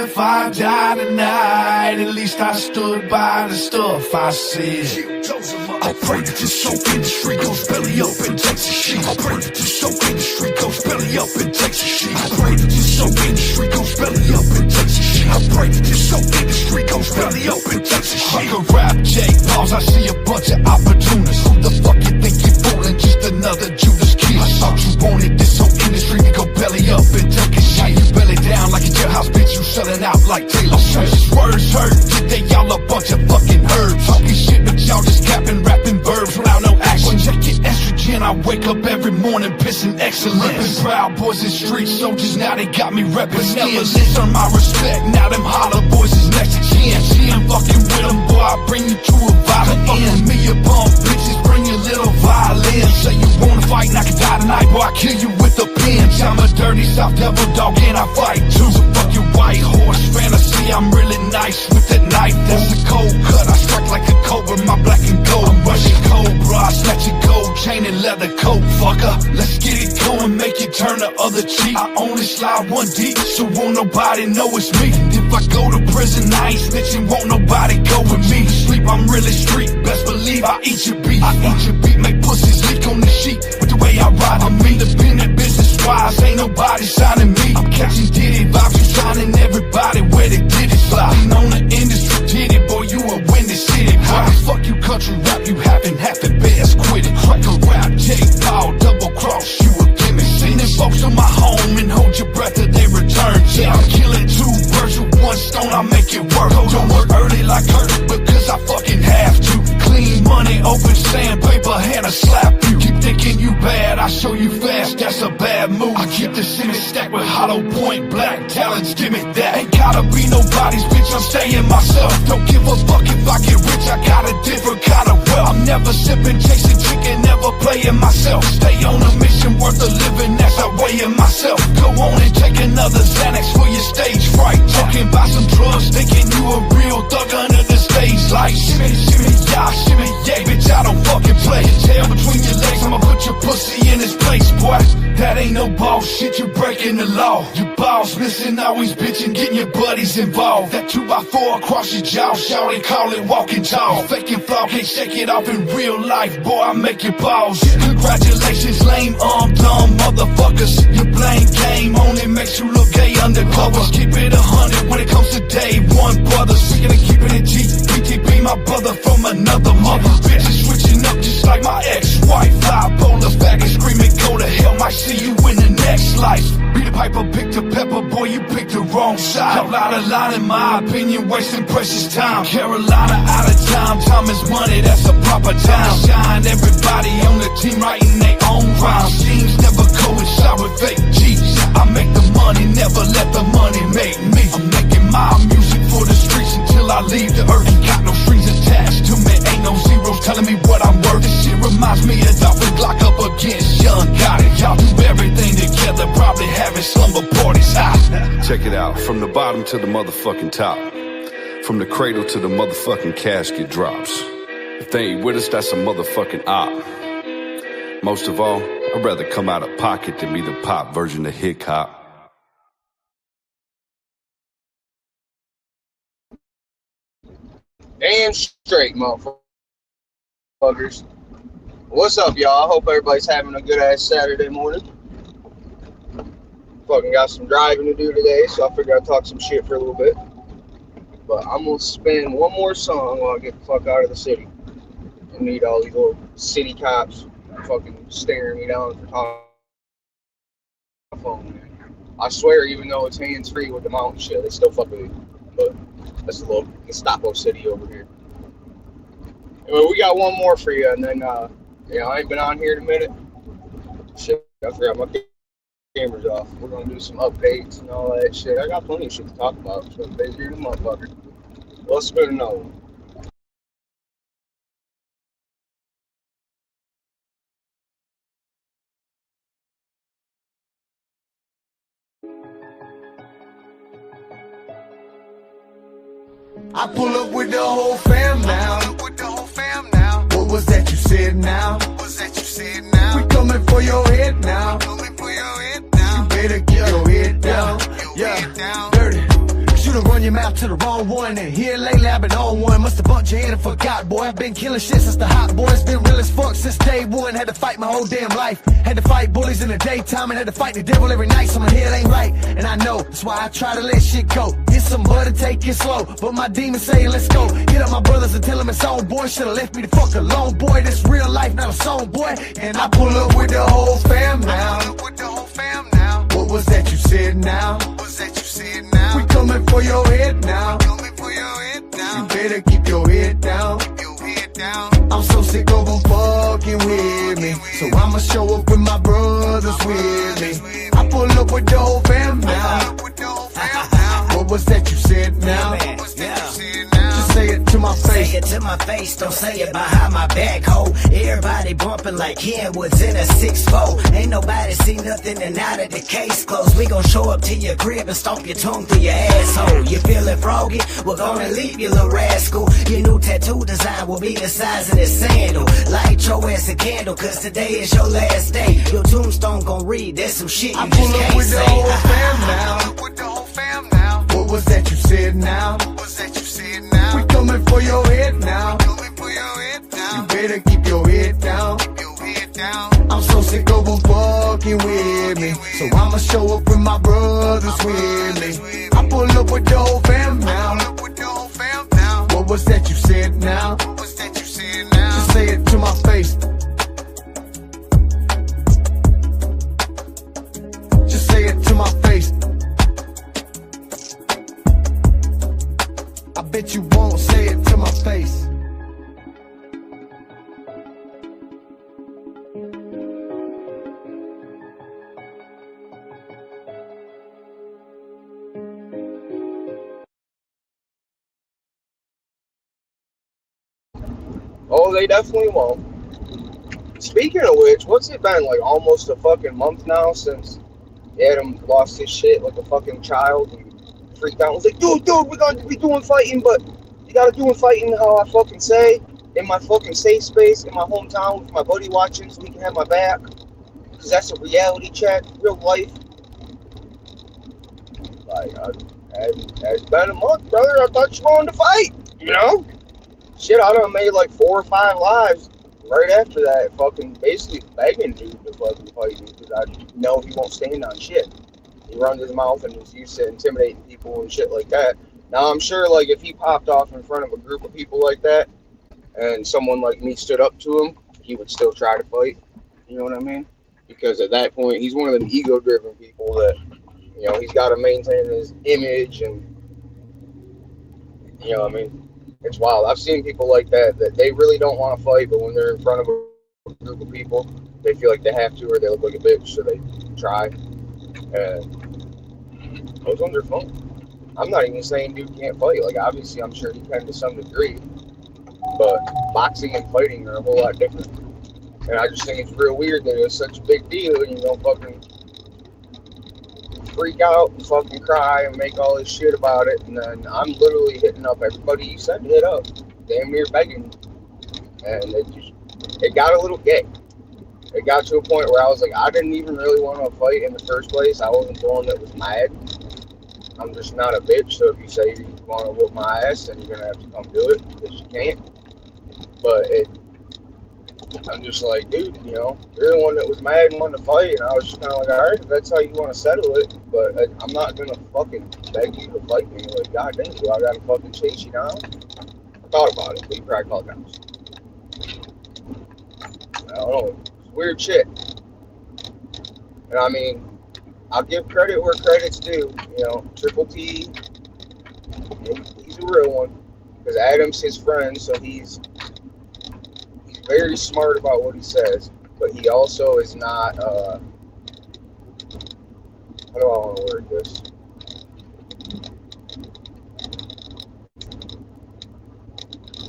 if I die tonight, at least I stood by the stuff I said. I pray that this soap industry goes belly up and takes a shit. I pray that this soap industry goes belly up and takes a shit. I pray that this soap industry goes belly up and takes a shit. I pray that this soap industry goes belly up and takes a shit. I could rap Jake Pauls, I see a bunch of opportunists. Who the fuck you think you're fooling? Just another Judas Kid. I thought you wanted this whole industry to go belly up and take a shit. You belly down like a jailhouse, bitch, you selling out like Taylor Swift. Words hurt, they y'all a bunch of fucking herbs. Talking shit, but y'all just capping, rapping verbs without no action. Check your estrogen, I wake up every morning pissing excellence. Ripping Proud Boys and street soldiers, now they got me repping skins. Earn my respect, now them holler boys is next to chin. She ain't fucking with them, boy, I bring you to a violent end. Me a bum, bitches, bring your little violin. Say you wanna fight, and I can die tonight, boy, I kill you with a pen. I'm a dirty South Devil dog, and I fight too. So fuck your white horse fantasy, I'm really nice with that knife. That's a cold cut, I strike like a cobra, my black and gold. I'm Russian Cobra, I snatch your gold chain and leather coat, fucker. Let's get it going, make it turn the other cheek. I only slide one deep, so won't nobody know it's me. If I go to prison, I ain't snitching, won't nobody go with me. Sleep, I'm really street, best believe I eat your beat. I eat your beat, make pussies leak on the sheet. With the way I ride, I'm independent business-wise, ain't nobody signing me. I'm catching Diddy vibes, you signing everybody where they did it fly. Ain't on the industry, did it, boy, you a win this city. Why fuck you country rap, you haven't half the best, quit it. Crack a rap, Jake Paul, double cross, you a gimmick. Sending folks to my home and hold your breath till they return. Yeah, I'm killing two birds with one stone, I make it work. Don't work early like Kurt, because I fucking have to. Clean money, open sandpaper, hand I slap you. Keep thinking you bad, I show you fast, that's a bad move. I keep the city stacked with hollow point black talents, give me that. Ain't gotta be nobody's bitch, I'm staying myself. Don't give a fuck if I get rich, I got a different kind of wealth. I'm never sipping, chasing chicken, never playing myself. Stay on a mission worth a living, that's I weigh in myself. Go on and take another Xanax for your stage fright. Talking about some drugs, thinking you a real thug under the stage light. Shimmy, shimmy, yeah, shimmy, yeah, bitch, I don't fucking play. Tail between your legs, I'ma put your pussy in its place, boy. That ain't no ball shit, you breaking the law. Your balls missing, always bitching, getting your buddies involved. That 2x4 across your jaw, shout they call it walking tall. Faking flaw, can't shake it off in real life, boy, I make you pause. Congratulations, lame, dumb motherfuckers. Your blame game only makes you look gay undercover. Keep it 100 when it comes to day one, brother. Speaking of keeping it G, PTB, my brother from another mother. Bitches switching up just like my ex-wife. Bipolar faggot screaming, go to hell, might see you in the next life. Be the piper, pick the pepper, boy, you picked the wrong side. Y'all out of line in my opinion, wasting precious time. Carolina out of time, time is money, that's a proper time. Shine, everybody on the team writing their own rhymes. Teams never coincide with fake G's. I make the money, never let the money make me. I'm making my music for the streets until I leave the earth. Ain't got no strings attached to me, ain't no zeros telling me what I'm worth. This shit reminds me of Dolphin Glock up against Young Gotti. Y'all do everything together, probably having slumber parties high. Check it out, from the bottom to the motherfucking top. From the cradle to the motherfucking casket drops. If they ain't with us, that's a motherfucking op. Most of all, I'd rather come out of pocket than be the pop version of Hip Hop. Damn straight, motherfuckers. What's up, y'all? I hope everybody's having a good ass Saturday morning. Fucking got some driving to do today, so I figured I'd talk some shit for a little bit. But I'm gonna spin one more song while I get the fuck out of the city. I need all these little city cops fucking staring me down for talking on my phone, man. I swear, even though it's hands-free with the mountain shit, they still fuck with me. But that's a little Gestapo city over here. Anyway, we got one more for you, and then, I ain't been on here in a minute. Shit, I forgot my camera's off. We're gonna do some updates and all that shit. I got plenty of shit to talk about, so busy in the motherfucker. Let's spin another one. I pull up with the whole fam now. What was that you said now? We coming for your head now. You better get your head down. Yeah, dirty. You done your mouth to the wrong one. And here lately I've been on one. Must've bumped your head and forgot, boy. I've been killing shit since the hot boy. It's been real as fuck since day one. Had to fight my whole damn life. Had to fight bullies in the daytime and had to fight the devil every night. So my head ain't right, and I know that's why I try to let shit go. Get some butter, take it slow. But my demons say let's go. Hit up my brothers and tell them it's on, boy. Should've left me the fuck alone, boy. This real life, not a song, boy. And I pull up with the whole fam now. What was that you said now? We coming for your head now. You better keep your head down. I'm so sick of them fucking with me, so I'ma show up with my brothers with me. I pull up with the whole fam now. What was that you said now? Just say it to my face. Say it to my face, don't say it behind my back, ho. Everybody bumping like Kenwood's in a 6'4". Ain't nobody see nothing and out of the case closed. We gon' show up to your crib and stomp your tongue through your asshole. You feeling froggy? We're gonna leave you, little rascal. Your new tattoo design will be the size of this sandal. Light your ass a candle, cause today is your last day. Your tombstone gon' read, there's some shit you just can't say. I pull up with the whole fam now. What was that you said now? We coming for your head now. You better keep your head down. I'm so sick of them fucking with me, so I'ma show up with my brothers with me. I pull up with the whole fam now. What was that you said now? Just say it to my face. Just say it to my face. I bet you won't say it to my face. Oh, they definitely won't. Speaking of which, what's it been, like almost a fucking month now since Adam lost his shit like a fucking child and freaked out. I was like, dude, we're gonna be doing fighting, but you gotta do fighting how I fucking say, in my fucking safe space, in my hometown with my buddy watching so he can have my back. Because that's a reality check, real life. Like, it's been a month, brother. I thought you wanted to fight, you know? Shit, I done made like 4 or 5 lives right after that, fucking basically begging dude to fucking fight me because I know he won't stand on shit. He runs his mouth and is used to intimidating people and shit like that. Now, I'm sure, like, if he popped off in front of a group of people like that and someone like me stood up to him, he would still try to fight. You know what I mean? Because at that point, he's one of them ego-driven people that, you know, he's got to maintain his image and, you know what I mean? It's wild. I've seen people like that they really don't want to fight, but when they're in front of a group of people, they feel like they have to or they look like a bitch, so they try. And those ones are fun. I'm not even saying dude can't fight. Like, obviously, I'm sure he can to some degree, but boxing and fighting are a whole lot different. And I just think it's real weird that it's such a big deal and you don't fucking freak out and fucking cry and make all this shit about it, and then I'm literally hitting up everybody you said to hit up, damn near begging, and it got a little gay. It got to a point where I was like, I didn't even really want to fight in the first place. I wasn't the one that was mad. I'm just not a bitch, so if you say you want to whoop my ass, then you're gonna have to come do it, because you can't. But I'm just like, dude, you know, you're the one that was mad and wanted to fight, and I was just kind of like, all right, if that's how you want to settle it, but I'm not going to fucking beg you to fight me. Like, goddamn, do I got to fucking chase you down? I thought about it, but you probably called down. I don't know. It's weird shit. And I mean, I'll give credit where credit's due. You know, Triple T, he's a real one, because Adam's his friend, so he's very smart about what he says, but he also is not, how do I want to word this?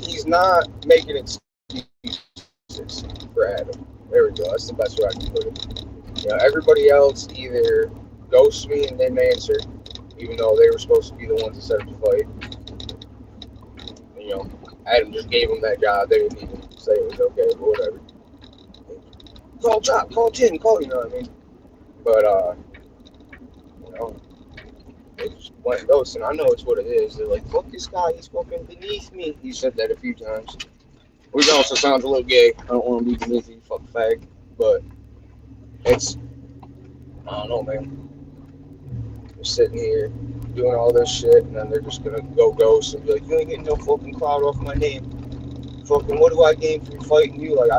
He's not making excuses for Adam. There we go, that's the best way I can put it. You know, everybody else either ghosts me and didn't answer, even though they were supposed to be the ones that set up the fight. You know, Adam just gave him that job, they didn't even say it was okay, or whatever. Call Chop, call Tin, call, you know what I mean? But, you know, it's went and ghosted. I know it's what it is. They're like, fuck this guy, he's fucking beneath me. He said that a few times. Which also sounds a little gay. I don't want to be beneath you, fuck fag. But it's, I don't know, man. They're sitting here doing all this shit, and then they're just gonna go ghost and be like, you ain't getting no fucking clout off my name. Fucking, what do I gain from fighting you? Like,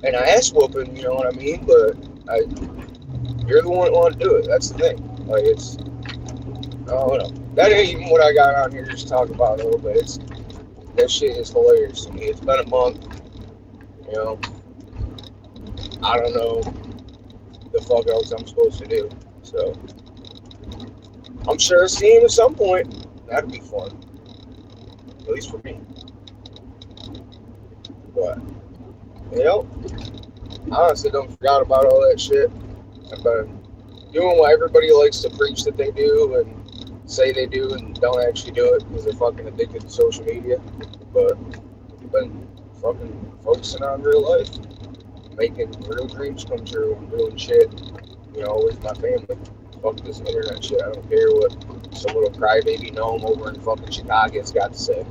and I ass whooping, you know what I mean? But you're the one that want to do it. That's the thing. Like, it's, I don't know. That ain't even what I got on here just to talk about a little bit. That shit is hilarious to me. It's been a month, you know. I don't know the fuck else I'm supposed to do. So, I'm sure seeing him at some point. That'd be fun. At least for me. But, you know, I honestly don't forgot about all that shit. I've been doing what everybody likes to preach that they do and say they do and don't actually do it because they're fucking addicted to social media. But I've been fucking focusing on real life, making real dreams come true and doing shit, you know, with my family. Fuck this internet shit. I don't care what some little crybaby gnome over in fucking Chicago's got to say.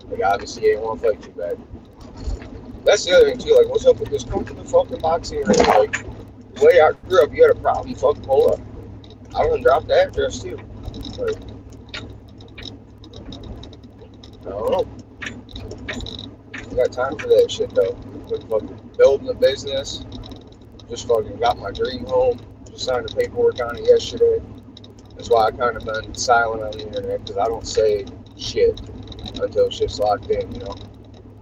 Like, obviously, he ain't want to fight too bad. That's the other thing, too. Like, what's up with this? Come to the fucking boxing ring. Like, the way I grew up, you had a problem, fucking pull up. I wouldn't drop the address, too. Like, I don't know. I got time for that shit, though. Like, fucking building a business. Just fucking got my dream home. Just signed the paperwork on it yesterday. That's why I kind of been silent on the internet, because I don't say shit until shit's locked in, you know.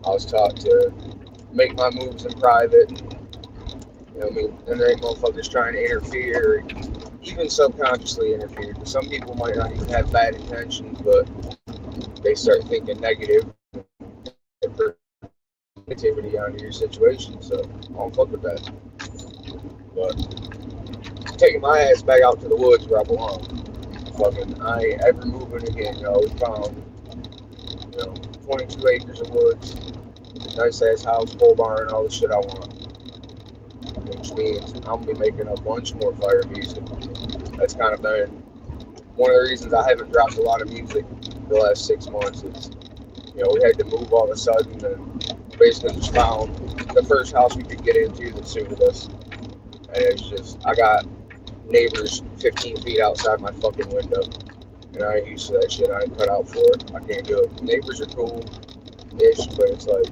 I was taught to make my moves in private, and, you know what I mean? And there ain't motherfuckers trying to interfere, or even subconsciously interfere. Because some people might not even have bad intentions, but they start thinking negative negativity onto your situation. So I don't fuck with that. But I'm taking my ass back out to the woods where I belong. Fucking, I ain't ever moving again, yo. We found, 22 acres of woods, nice ass house, pole barn, all the shit I want. Which means I'm gonna be making a bunch more fire music. That's kind of been one of the reasons I haven't dropped a lot of music the last 6 months. Is, we had to move all of a sudden and basically just found the first house we could get into that suited us. And it's just, I got neighbors 15 feet outside my fucking window. And I ain't used to that shit. I ain't cut out for it. I can't do it. Neighbors are cool-ish, but it's like,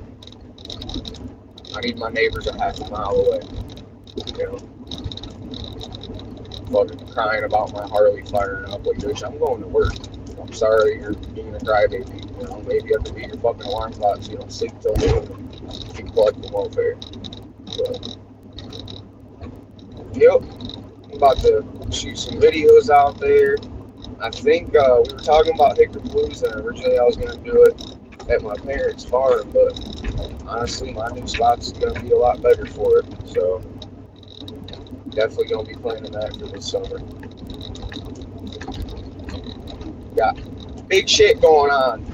I need my neighbors a half a mile away. Fucking crying about my Harley firing up. Like, bitch, I'm going to work. I'm sorry you're being a crybaby. Maybe you have to be your fucking alarm clock so you don't sleep till noon and keep collecting welfare. But, yep. I'm about to shoot some videos out there. I think we were talking about Hickory Blues, and originally I was going to do it at my parents' farm, but honestly, my new spot's going to be a lot better for it. So, definitely going to be planning that for this summer. Got big shit going on.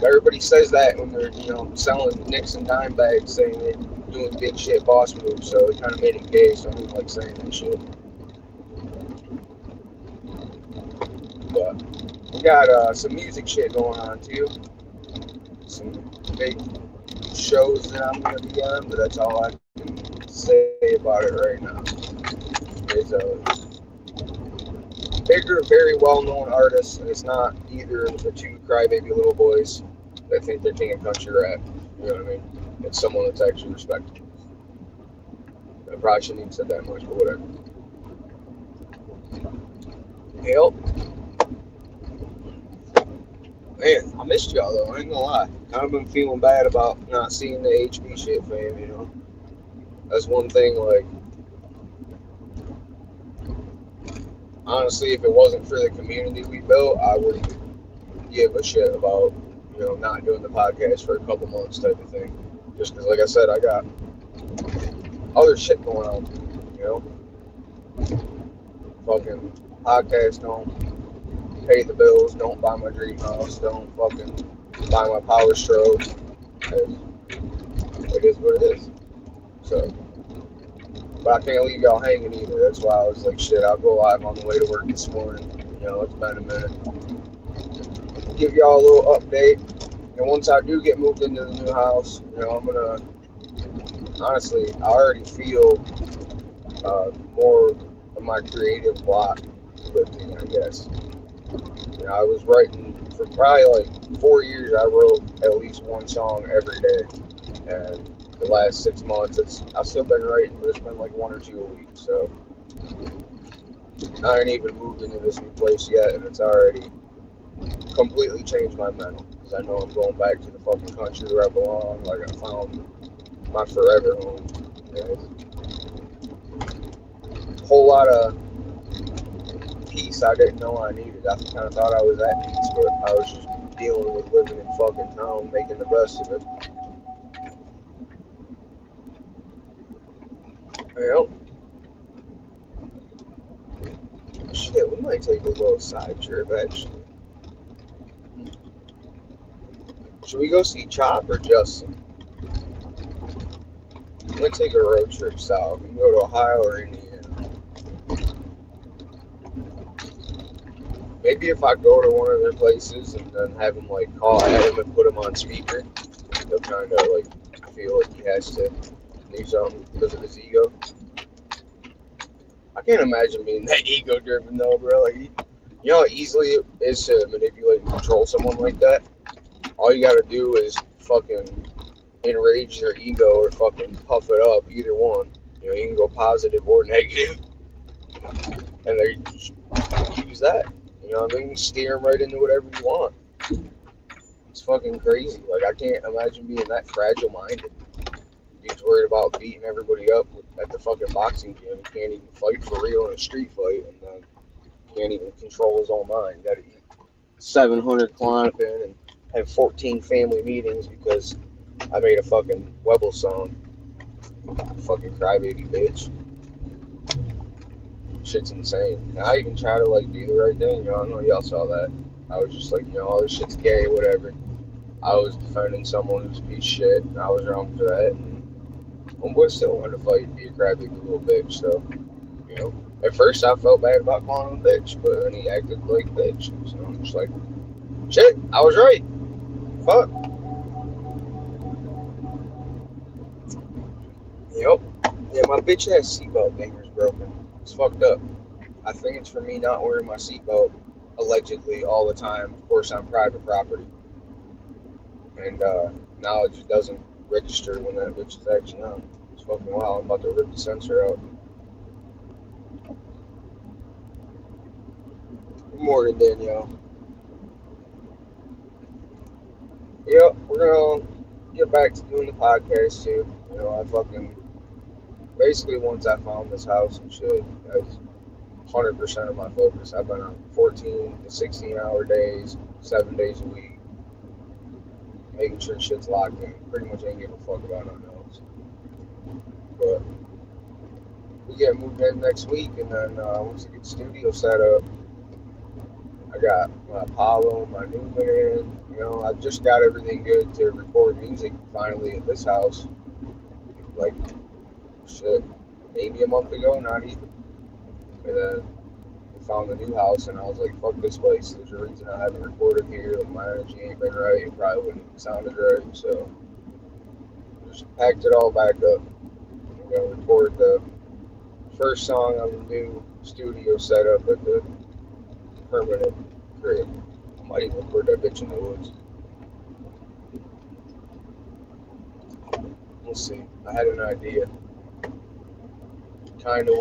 Everybody says that when they're, selling nicks and dime bags, saying they're doing big shit boss moves, so it kind of made it gay, so I don't like saying that shit. But we got some music shit going on too. Some big shows that I'm going to be on, but that's all I can say about it right now. There's a bigger, very well-known artist, and it's not either of the two crybaby little boys that think they're king of country rap. You know what I mean? It's someone that's actually respected. I probably shouldn't even said that much, but whatever. Yep. Man, I missed y'all though, I ain't gonna lie. I've been feeling bad about not seeing the HB shit, fam, That's one thing, like, honestly, if it wasn't for the community we built, I wouldn't give a shit about, not doing the podcast for a couple months type of thing. Just because, like I said, I got other shit going on, Fucking podcast don't pay the bills, don't buy my dream house, don't fucking buy my Power Stroke. It is what it is. So, but I can't leave y'all hanging either. That's why I was like, shit, I'll go live on the way to work this morning. You know, it's been a minute. Give y'all a little update. And once I do get moved into the new house, you know, I'm gonna, honestly, I already feel more of my creative block lifting, I guess. You know, I was writing for probably like 4 years. I wrote at least one song every day, and the last 6 months, I've still been writing, but it's been like 1 or 2 a week. So I ain't even moved into this new place yet, and it's already completely changed my mental, because I know I'm going back to the fucking country where I belong. Like, I found my forever home. And a whole lot of peace I didn't know I needed. I kind of thought I was at peace, but I was just dealing with living in fucking town, making the best of it. Well, shit, we might take a little side trip, actually. Should we go see Chop or Justin? I'm gonna take a road trip south. We can go to Ohio or Indiana. Maybe if I go to one of their places and then have him like call at him and put him on speaker, he'll kind of like feel like he has to do something because of his ego. I can't imagine being that ego driven though, bro. Like, you know how easily it is to manipulate and control someone like that? All you gotta do is fucking enrage their ego or fucking puff it up, either one. You know, you can go positive or negative. And they use that. You know what I mean? Steer them right into whatever you want. It's fucking crazy. Like, I can't imagine being that fragile-minded. He's worried about beating everybody up at the fucking boxing gym. He can't even fight for real in a street fight, and then can't even control his own mind. Got to eat 700 Klonopin and have 14 family meetings because I made a fucking Webble song. Fucking crybaby bitch. Shit's insane. And I even try to like do the right thing. You know, I know y'all saw that. I was just like, you know, all this shit's gay, whatever. I was defending someone who's a piece of shit, and I was wrong for that. And homeboy still wanted to fight and be a crybaby little bitch. So, you know, at first I felt bad about calling him a bitch, but then he acted like a bitch. So I'm just like, shit, I was right. Fuck. Yep. Yeah, my bitch ass seatbelt banger's broken. It's fucked up. I think it's for me not wearing my seatbelt allegedly all the time, of course, on private property. And now it just doesn't register when that bitch is actually on. It's fucking wild. I'm about to rip the sensor out. Good morning, Danielle. Yep, we're gonna get back to doing the podcast too. You know, I fucking basically once I found this house and shit, that's 100% of my focus. I've been on 14 to 16 hour days, 7 days a week, making sure shit's locked in. Pretty much ain't give a fuck about nothing else. But we get moved in next week, and then once I get the studio set up, I got my Apollo, my Newman in. You know, I just got everything good to record music finally at this house. Like, shit, maybe a month ago, not even. And then we found the new house, and I was like, fuck this place. There's a reason I haven't recorded here. Like, my energy ain't been right. It probably wouldn't have sounded right. So, just packed it all back up. I'm going to record the first song on the new studio setup at the permanent crib. I might even record that bitch in the woods. We'll see. I had an idea. Kind of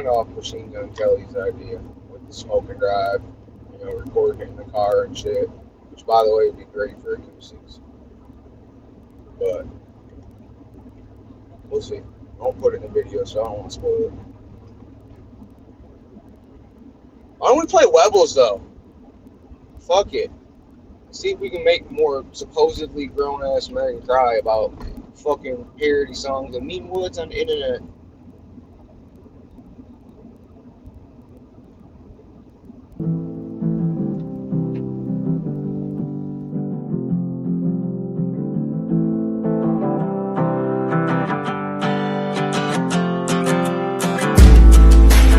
off Machine Gun Kelly's idea with the smoke and drive, you know, recording in the car and shit, which by the way would be great for acoustics. But we'll see. I won't put it in the video, so I don't want to spoil it. Why don't we play Webbles though? Fuck it. See if we can make more supposedly grown-ass men cry about fucking parody songs and meme words on the internet.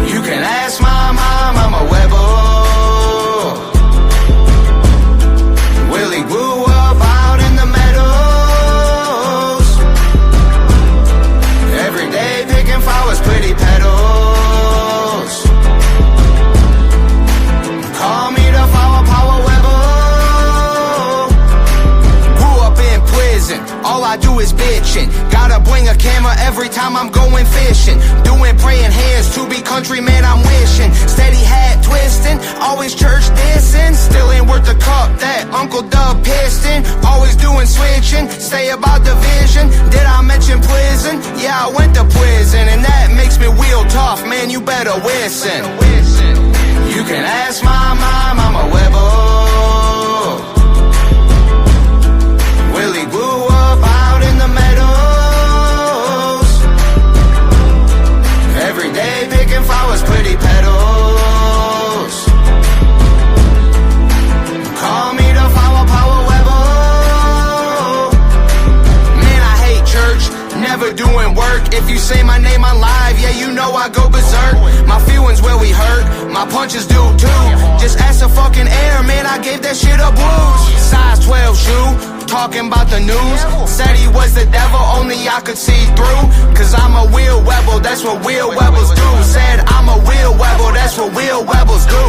You can ask my mom, I'm a Webble. mission. Gotta bring a camera every time I'm going fishing. Doing praying hands to be countryman, I'm wishing. Steady hat twisting, always church dissing. Still ain't worth the cup that Uncle Dub piston. Always doing switching, stay about the vision. Did I mention prison? Yeah, I went to prison, and that makes me real tough, man, you better listen. You can ask my mom, I'm a rebel. Willie grew up out in the meadows. Every day picking flowers, pretty petals. Call me the flower power rebel. Man, I hate church, never doing work. If you say my name on live, yeah, you know I go berserk. My feelings where we hurt, my punches do too. Just ask the fucking air, man, I gave that shit a bruise. Size 12 shoe, talking about the news. Said he was the devil, only I could see through. Cause I'm a real rebel, that's what real rebels do. Said I'm a real rebel, that's what real rebels do.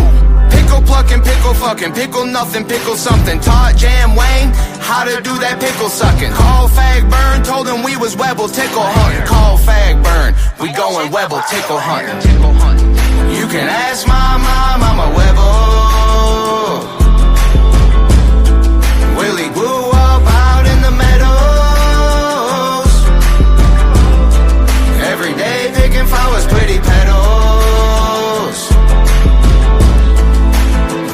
Pickle plucking, pickle fucking, pickle nothing, pickle something. Taught Jam Wayne how to do that pickle sucking. Call Fag Burn, told him we was rebel tickle hunting. Call Fag Burn, we going rebel tickle hunting. You can ask my mom, I'm a rebel. Willie grew up out in the meadows. Every day picking flowers, pretty petals.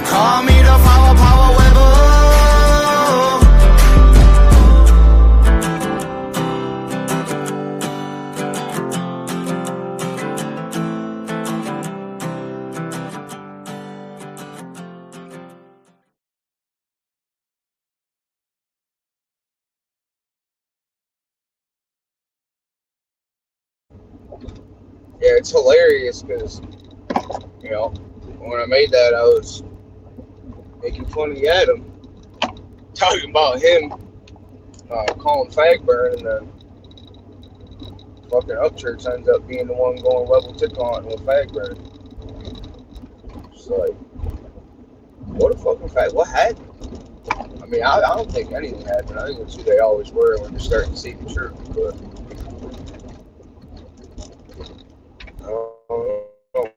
Call me the flower power rebel. Yeah, it's hilarious because, you know, when I made that, I was making fun of Adam, talking about him calling Fag Burn, and then fucking Upchurch ends up being the one going level tick on with Fag Burn. It's like, what a fucking fact. What happened? I mean, I don't think anything happened. I think it's who they always were when they're starting to see the truth. But I don't know.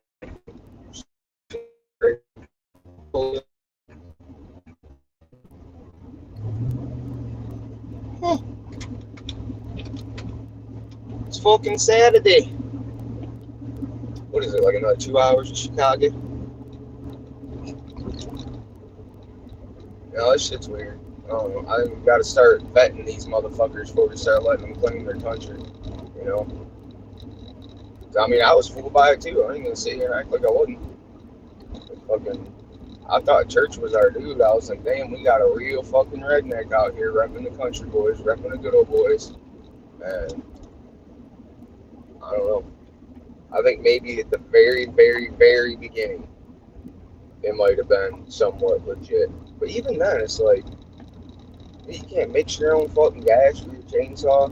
It's fucking Saturday. What is it, like another 2 hours to Chicago? Yeah, this shit's weird. I don't know. I think we gotta start vetting these motherfuckers before we start letting them claim their country. You know? I mean, I was fooled by it too. I ain't gonna sit here and act like I wasn't. Fucking, I thought church was our dude. I was like, damn, we got a real fucking redneck out here repping the country boys, repping the good old boys. And I don't know. I think maybe at the very, very, very beginning, it might have been somewhat legit. But even then, it's like, you can't mix your own fucking gas with your chainsaw.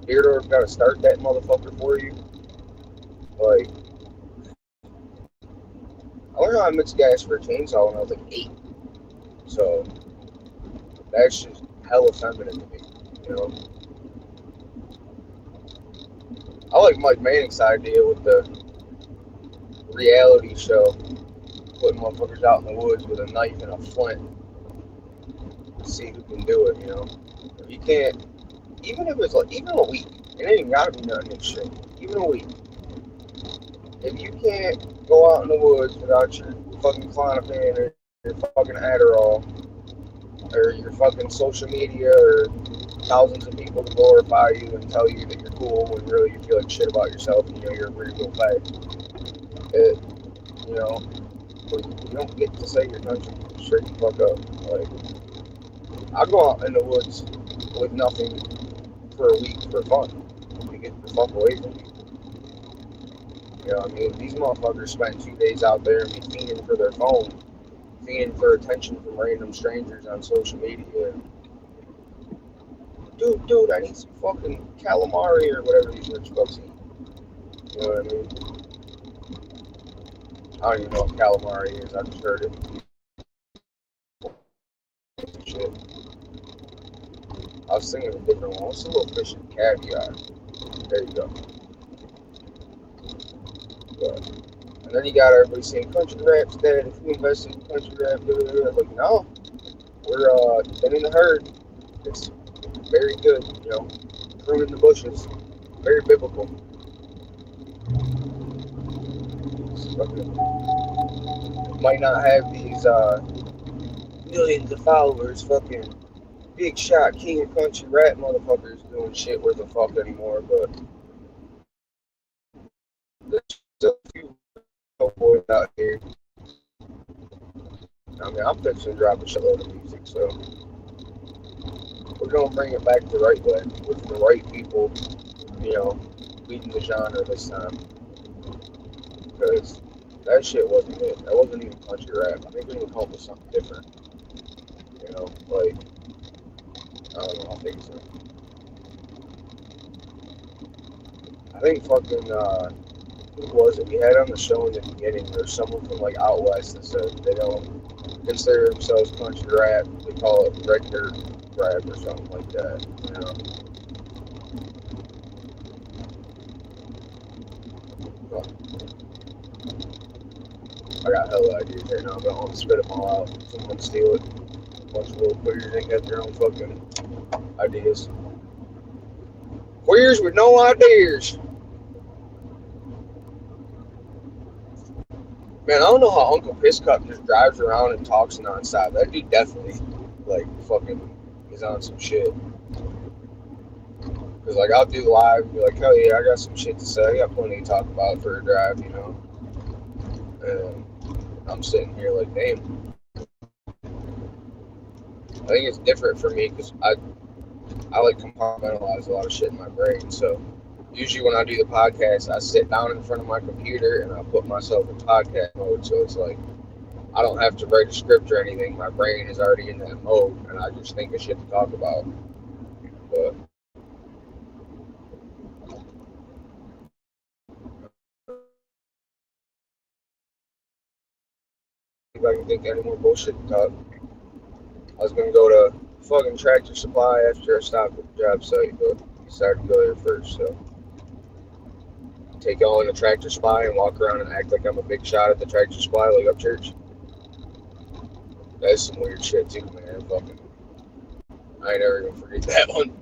Theodore's got to start that motherfucker for you. Like, I learned how to mix gas for a chainsaw when I was like 8. So, that's just hella feminine to me, you know? I like Mike Manning's idea with the reality show, putting motherfuckers out in the woods with a knife and a flint. See who can do it, you know? If you can't, even if it's like, even a week, it ain't even gotta be nothing extreme, even a week. If you can't go out in the woods without your fucking Klonopin or your fucking Adderall, or your fucking social media, or thousands of people to glorify you and tell you that you're cool when really you feel like shit about yourself and you know you're a real fag. You know, you don't get to say your country straight the fuck up. Like, I go out in the woods with nothing for a week for fun to get the fuck away from me. You know what I mean? These motherfuckers spend 2 days out there and be fiending for their phone, fiending for attention from random strangers on social media. Dude, I need some fucking calamari or whatever these rich folks eat. You know what I mean? I don't even know what calamari is. I just heard it. Shit. I was thinking of a different one. What's a little fish and caviar? There you go. But, and then you got everybody saying country rap's dead. If you invest in country rap, blah, blah, blah. Like, no, we're thinning the herd. It's very good, you know, pruning the bushes. Very biblical. Might not have these millions of followers, fucking big shot king of country rap motherfuckers doing shit worth a fuck anymore, but there's a few boys out here. I mean, I'm fixing to drop a shitload of music, so we're gonna bring it back the right way with the right people, you know, leading the genre this time. Because that shit wasn't it. That wasn't even country rap. I think we need to come up with something different. You know, like, I don't know, I think so. I think fucking, who was it? We had on the show in the beginning, there's someone from like out west that said they don't consider themselves country rap. They call it regular rap or something like that, you know. But I got hella ideas right now, but I want to spit them all out. Someone steal it. A bunch of little queers ain't got their own fucking ideas. Queers with no ideas. Man, I don't know how Uncle Piss Cup just drives around and talks nonstop. That dude definitely, like, fucking is on some shit. Because, like, I'll do live and be like, hell yeah, I got some shit to say. I got plenty to talk about for a drive, you know. And I'm sitting here like, damn. I think it's different for me because I like compartmentalize a lot of shit in my brain. So usually when I do the podcast, I sit down in front of my computer and I put myself in podcast mode. So it's like I don't have to write a script or anything. My brain is already in that mode, and I just think of shit to talk about. But if I can think of any more bullshit to talk. I was gonna go to fucking Tractor Supply after I stopped at the job site, but decided to go there first. So take y'all in a Tractor Supply and walk around and act like I'm a big shot at the Tractor Supply, like up church. That's some weird shit too, man. Fucking, I ain't never gonna forget that one.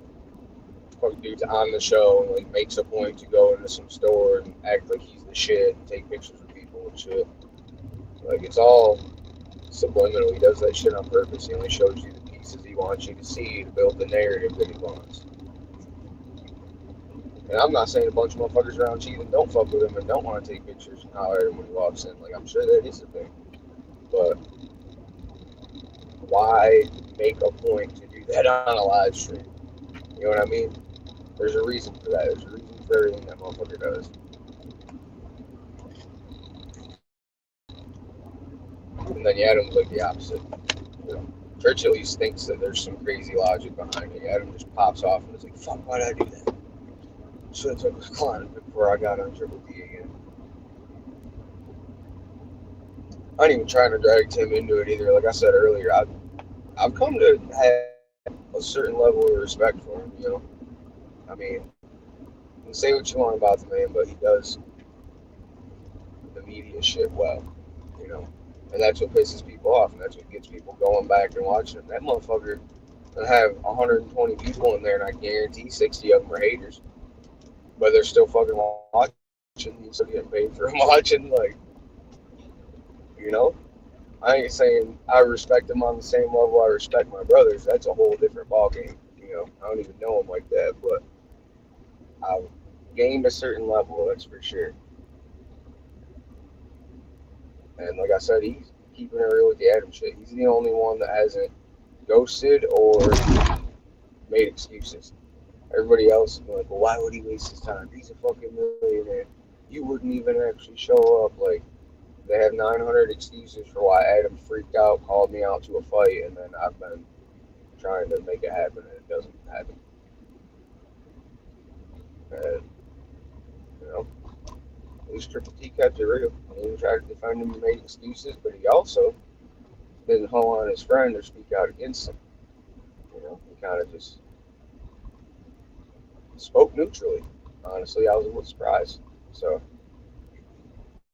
Fucking dude's on the show and like makes a point to go into some store and act like he's the shit and take pictures of people and shit. Like, it's all subliminal. He does that shit on purpose. He only shows you the pieces he wants you to see to build the narrative that he wants. And I'm not saying a bunch of motherfuckers around cheating don't fuck with him and don't want to take pictures and holler at him when he walks in. Like, I'm sure that is a thing. But why make a point to do that on a live stream? You know what I mean? There's a reason for that. There's a reason for everything that motherfucker does. And then Adam's like the opposite. You know, Church at least thinks that there's some crazy logic behind it. Adam just pops off and is like, fuck, why did I do that? Should have took a climb before I got on Triple D again. I ain't even trying to drag Tim into it either. Like I said earlier, I've come to have a certain level of respect for him, you know? I mean, you can say what you want about the man, but he does the media shit well, you know? And that's what pisses people off, and that's what gets people going back and watching him. That motherfucker will have 120 people in there, and I guarantee 60 of them are haters. But they're still fucking watching. You're still getting paid for them watching. Like, you know? I ain't saying I respect them on the same level I respect my brothers. That's a whole different ballgame. You know, I don't even know them like that, but I've gained a certain level, that's for sure. And like I said, he's keeping it real with the Adam shit. He's the only one that hasn't ghosted or made excuses. Everybody else is like, well, why would he waste his time? He's a fucking millionaire. You wouldn't even actually show up. Like, they have 900 excuses for why Adam freaked out, called me out to a fight, and then I've been trying to make it happen, and it doesn't happen. And, you know, at least Triple T kept it real. He didn't try to defend him and make excuses, but he also didn't haul on his friend or speak out against him. You know, he kind of just spoke neutrally. Honestly, I was a little surprised. So,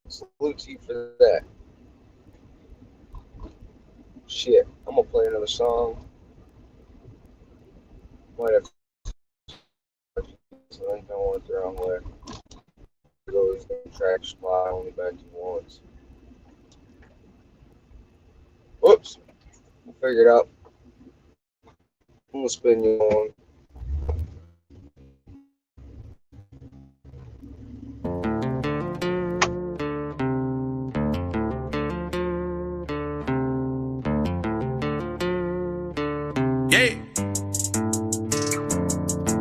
salute to you for that. Shit, I'm gonna play another song. Might have to link I went the wrong way. Always track supply only back to once. Whoops, we'll figure it out. I'm gonna spin you on. Yeah.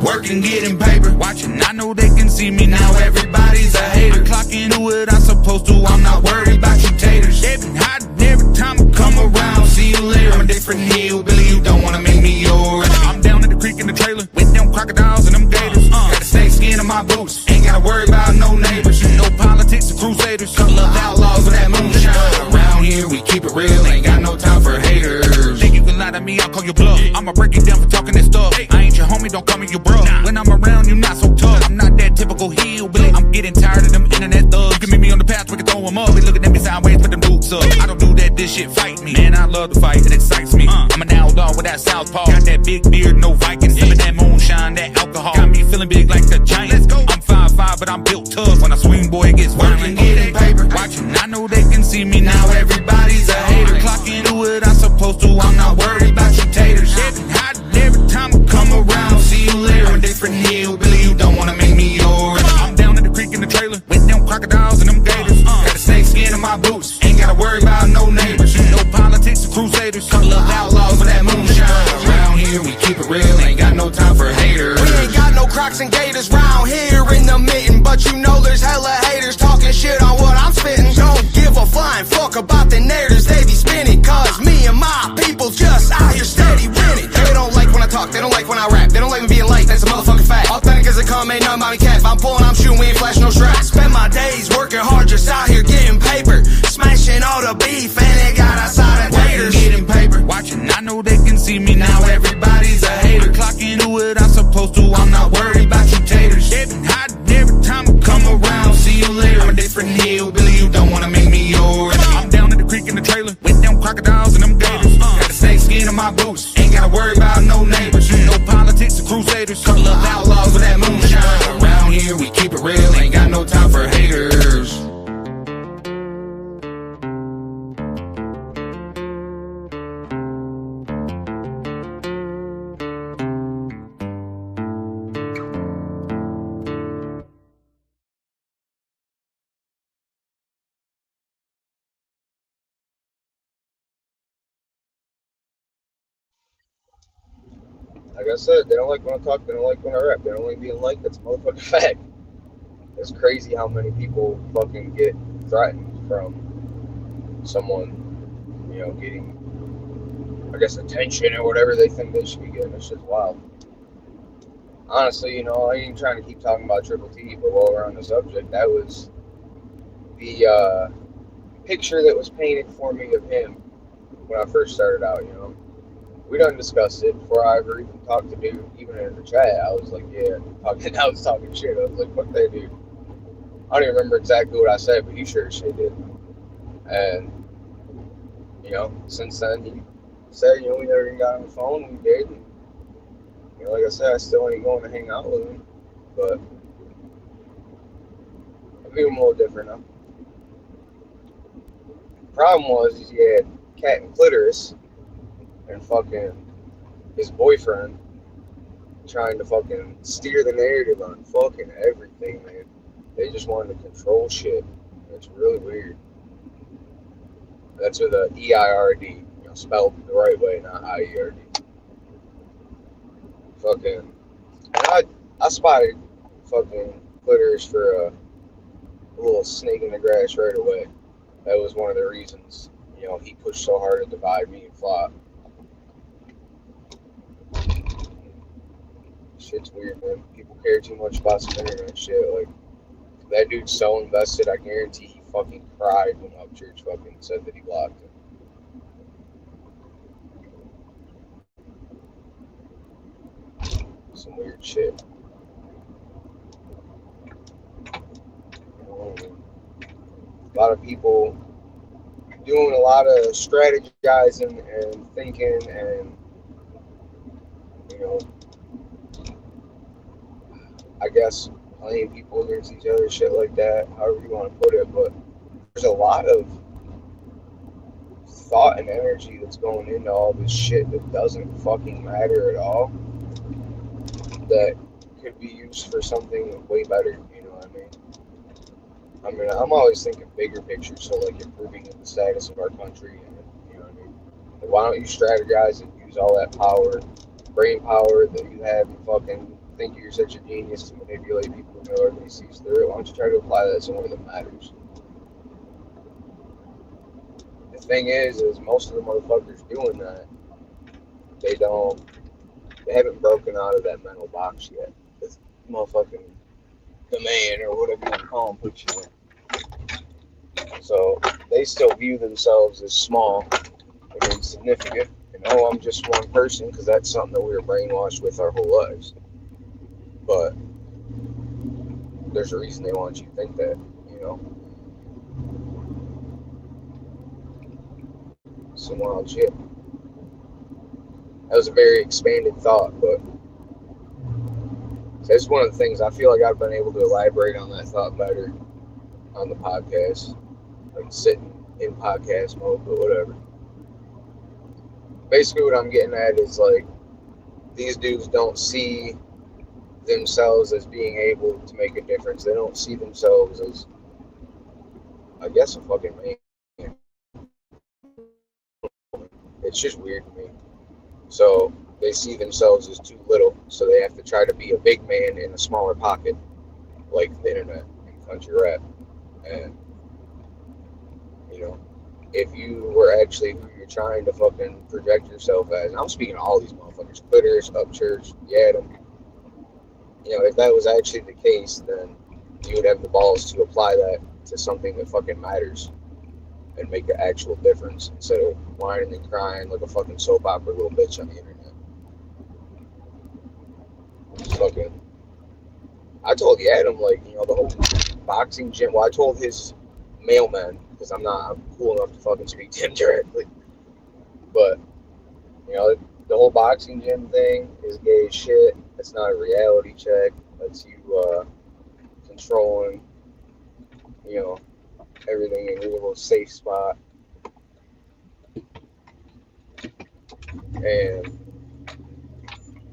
Working, getting paper, watching, I know they can see me now, everybody's a hater. I clock into it, I'm supposed to, I'm not worried about you taters. They been hiding every time I come around, see you later. I'm a different hillbilly, you don't wanna make me yours. I'm down at the creek in the trailer, with them crocodiles and them gators. Got a snake skin on my boots, ain't gotta worry about no neighbors. No politics or crusaders, couple of outlaws with that moonshine. Around here we keep it real, ain't got no time for haters. Think you can lie to me, I'll call you bluff. I'ma break it down for talking this stuff. I ain't your homie, don't call me your bro. When I'm around, you not so tough. I'm not that typical hillbilly. I'm getting tired of them internet thugs. You can meet me on the path, we can throw them up. They looking at me sideways, put them boots up. I don't do that, this shit fight me. Man, I love to fight, it excites me. I'm an outlaw with that southpaw. Got that big beard, no Vikings. Sipping that moonshine, that alcohol. Got me feeling big like the Giants. I'm 5'5", but I'm built tough. When I swing, boy, it gets working, getting paper. Watching, I know they can see me now. Everybody's a hater. Clock into it, I'm supposed to. I'm not worried about you taters. They been hiding every time I come around. See you later. I'm a different hillbilly, you don't wanna make me yours. I'm down at the creek in the trailer, with them crocodiles and them gators. Got a snake skin on my boots, ain't gotta worry about no neighbors. No politics or crusaders, couple of outlaws with that moonshine. Around here we keep it real, ain't got no time for haters. We ain't got no Crocs and Gators round here in the mitten, but you know there's hella haters talking shit on what I'm spitting. Don't give a flying fuck about the narratives they be spinning, cause me and my people just out here steady winning. They don't like when I talk, they don't like when I rap, they don't like me being light, that's a motherfucking fact. Authentic as it come, ain't nothing about me cat. If I'm pulling, I'm shooting, we ain't flashing no straps. Spend my days working hard just out here getting paper, smashing all the beef and it got outside of taters. Getting paper, watching, I know they can see me now. Everybody's a hater. Clock into it, I'm supposed to. I'm not worried about you taters. They been hiding every time I come around. See you later. I'm a different hillbilly, you don't wanna make me yours. I'm down at the creek in the trailer, with them crocodiles and them gators. Got a snake skin on my boots, ain't gotta worry about no neighbors. No politics or crusaders, couple of outlaws with that moonshine. Around here we keep it real, ain't got no time for haters. Like I said, they don't like when I talk, they don't like when I rap, they don't like being liked. That's a motherfucking fact. It's crazy how many people fucking get threatened from someone, you know, getting, I guess, attention or whatever they think they should be getting. It's just wild. Honestly, you know, I ain't trying to keep talking about Triple T, but while we're on the subject, that was the picture that was painted for me of him when I first started out, you know. We done discussed it before I ever even talked to dude, even in the chat. I was like, yeah, I was talking shit. I was like, fuck that dude. I don't even remember exactly what I said, but he sure as shit did. And, you know, since then, he said, you know, we never even got on the phone. We did. And, you know, like I said, I still ain't going to hang out with him. But I view him a little different now. The problem was, is he had Cat and Clitoris and fucking his boyfriend trying to fucking steer the narrative on fucking everything, man. They just wanted to control shit. It's really weird. That's with a E-I-R-D, you know, spelled the right way, not I-E-R-D. Fucking, and I spotted fucking Clitoris for a little snake in the grass right away. That was one of the reasons, you know, he pushed so hard to divide me and Flop. Shit's weird, man. People care too much about some internet shit. Like, that dude's so invested, I guarantee he fucking cried when Upchurch fucking said that he blocked him. Some weird shit. A lot of people doing a lot of strategizing and thinking and, you know, I guess playing people against each other, shit like that, however you want to put it. But there's a lot of thought and energy that's going into all this shit that doesn't fucking matter at all, that could be used for something way better, you know what I mean? I'm always thinking bigger picture, so like improving the status of our country, and you know what I mean? Like, why don't you strategize and use all that power, brain power that you have, and fucking think you're such a genius to manipulate people and everybody sees through it? Why don't you try to apply that somewhere that matters? The thing is most of the motherfuckers doing that, they haven't broken out of that mental box yet. This motherfucking the man or whatever you want to call him puts you in. So they still view themselves as small and insignificant. And I'm just one person, because that's something that we were brainwashed with our whole lives. But there's a reason they want you to think that, you know. Some wild shit. That was a very expanded thought, but that's one of the things I feel like I've been able to elaborate on that thought better on the podcast. Like sitting in podcast mode, but whatever. Basically what I'm getting at is like, these dudes don't see themselves as being able to make a difference. They don't see themselves as, I guess, a fucking man. It's just weird to me. So they see themselves as too little, so they have to try to be a big man in a smaller pocket, like the internet and country rap. And, you know, if you were actually who you're trying to fucking project yourself as, and I'm speaking to all these motherfuckers, Clitters, Upchurch, Yadam, you know, if that was actually the case, then you would have the balls to apply that to something that fucking matters and make an actual difference, instead of whining and crying like a fucking soap opera little bitch on the internet. Fucking, I told Adam, like, you know, the whole boxing gym, well, I told his mailman, because I'm cool enough to fucking speak to him directly, but, you know, the whole boxing gym thing is gay as shit. It's not a reality check. That's you controlling, you know, everything in your little safe spot.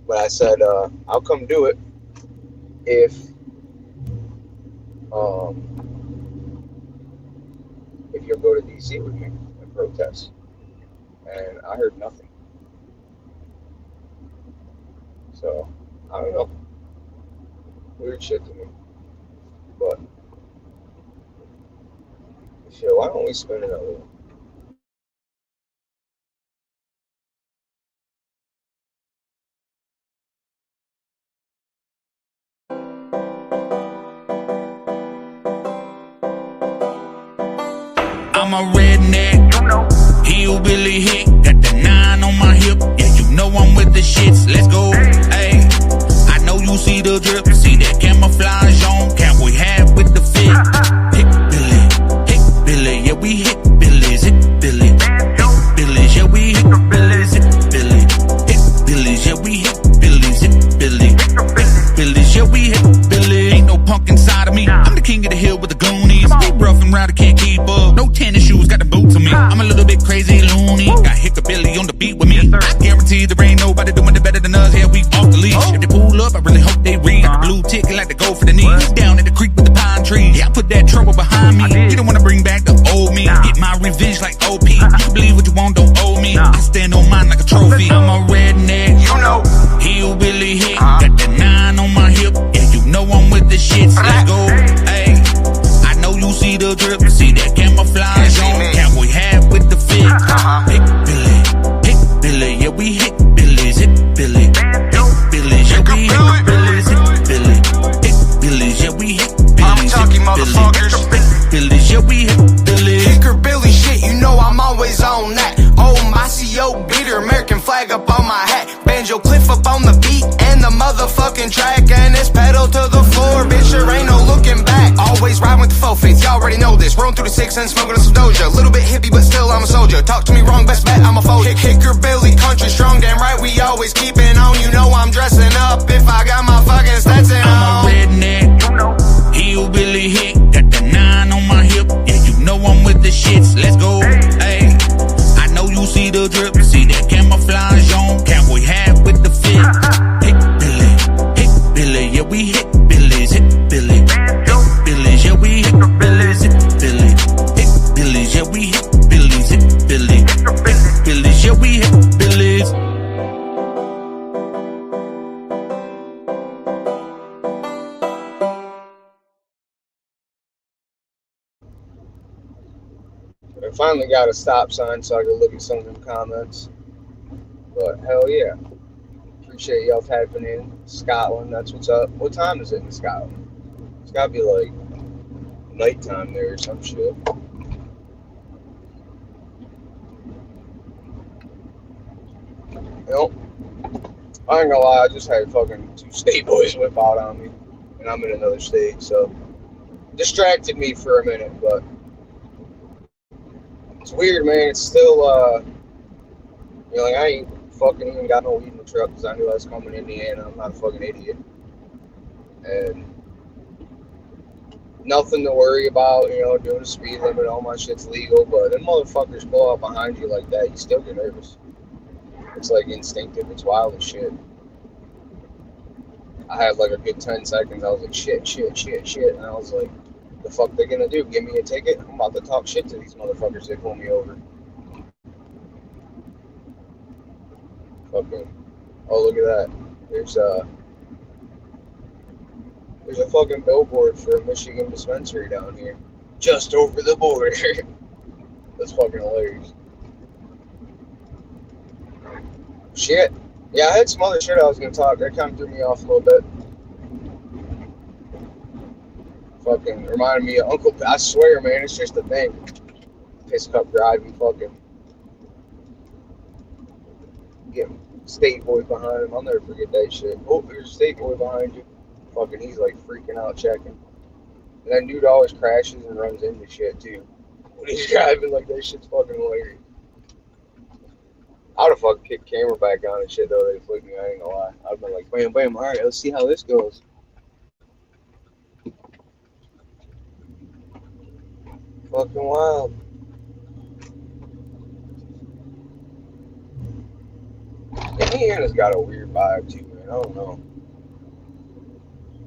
But I said, I'll come do it if you'll go to DC with me and protest. And I heard nothing. So, I don't know. Weird shit to me. But shit, why don't we spin another one? I'm a redneck, hillbilly hick, got the 9 on my hip. Yeah, you know I'm with the shits. Let's go. Hey, I know you see the drip, see that camouflage on, cowboy hat with the fit. Hick Billy, yeah we hit Billy's, hit Billy, hit Billy's, yeah we hit Billy's, hit Billy, hit Billy's, yeah we hit Billy's, hit Billy, hit Billy's, yeah we hit Billy. Ain't no punk inside of me. I'm the king of the hill with the goonies. Keep rough and round, I can't keep up. No tennis shoes, got the boots on me. I'm a little bit crazy, loony. Got Hickabilly on the beat with me. I guarantee there ain't nobody doing it better than us. Yeah, we off the leash. If they pull up, I really hope they read. Got the blue ticket like to go for the knees. Down at the creek with the pine trees. Yeah, I put that trouble behind me. You don't wanna bring back the old me. Get my revenge like OP. You can believe what you want, don't owe me. I stand on mine like a trophy. I'm a redneck, you know. Hillbilly hick, got that 9 on my hip. Yeah, you know I'm with the shits. Let's go. Hey, I know you see the drip, see that camouflage on, cowboy hat with the fit. Hit Billy, yeah we hit Billy's, hit Billy, hit Billy's, yeah we hit Billy's, hit Billy, hit Billy's, yeah we hit Billy's, hit Billy's, yeah we hit Billy's. Kicker Billy shit, you know I'm always on that. Oh, my CO beater, American flag up on my hat. Banjo Cliff up on the beat and the motherfucking track, and it's pedal to the floor, bitch, there ain't no looking back. Always ride with the 450. ya. Talk to me wrong, best bet I'm a fold. Kick your Billy, country strong, damn right we always keep it on. You know I'm dressing up if I got my fucking Stetson on. I'm a redneck, hillbilly hit, got the 9 on my hip. Yeah, you know I'm with the shits. Let's go. Hey, I know you see the drip, see that camouflage on. Cowboy hat with the fit. Hit Billy, yeah we hit Billy's, hit Billy, hit Billy's, yeah we hit Billy's, hit Billy, hit Billy's, yeah we hit Billy's, hit Billy, hit Billy's, yeah we hit Billy's. I finally got a stop sign so I could look at some of them comments. But hell yeah. Appreciate y'all typing in. Scotland, that's what's up. What time is it in Scotland? It's gotta be like nighttime there or some shit. Nope. I ain't gonna lie, I just had fucking 2 state boys whip out on me. And I'm in another state, so distracted me for a minute, but it's weird, man. It's still, you know, like I ain't fucking even got no weed in the truck because I knew I was coming to Indiana. I'm not a fucking idiot. And nothing to worry about, you know, doing a speed limit, all my shit's legal, but them motherfuckers pull up behind you like that, you still get nervous. It's like instinctive, it's wild as shit. I had like a good 10 seconds, I was like, shit, and I was like, the fuck they gonna do? Give me a ticket? I'm about to talk shit to these motherfuckers that pull me over. Fucking, oh look at that. There's a fucking billboard for a Michigan dispensary down here. Just over the border. That's fucking hilarious. Shit. Yeah, I had some other shit I was gonna talk. That kind of threw me off a little bit. Fucking reminded me of Uncle. I swear, man, it's just a thing. Piss cup driving, fucking getting state boy behind him. I'll never forget that shit. Oh, there's a state boy behind you. Fucking, he's like freaking out, checking. And that dude always crashes and runs into shit too. When he's driving, like that shit's fucking hilarious. I would have fucking kicked camera back on and shit though. They flicked me. I ain't gonna lie. I'd have been like, bam, bam. All right, let's see how this goes. Fucking wild. Indiana's got a weird vibe too, man. I don't know.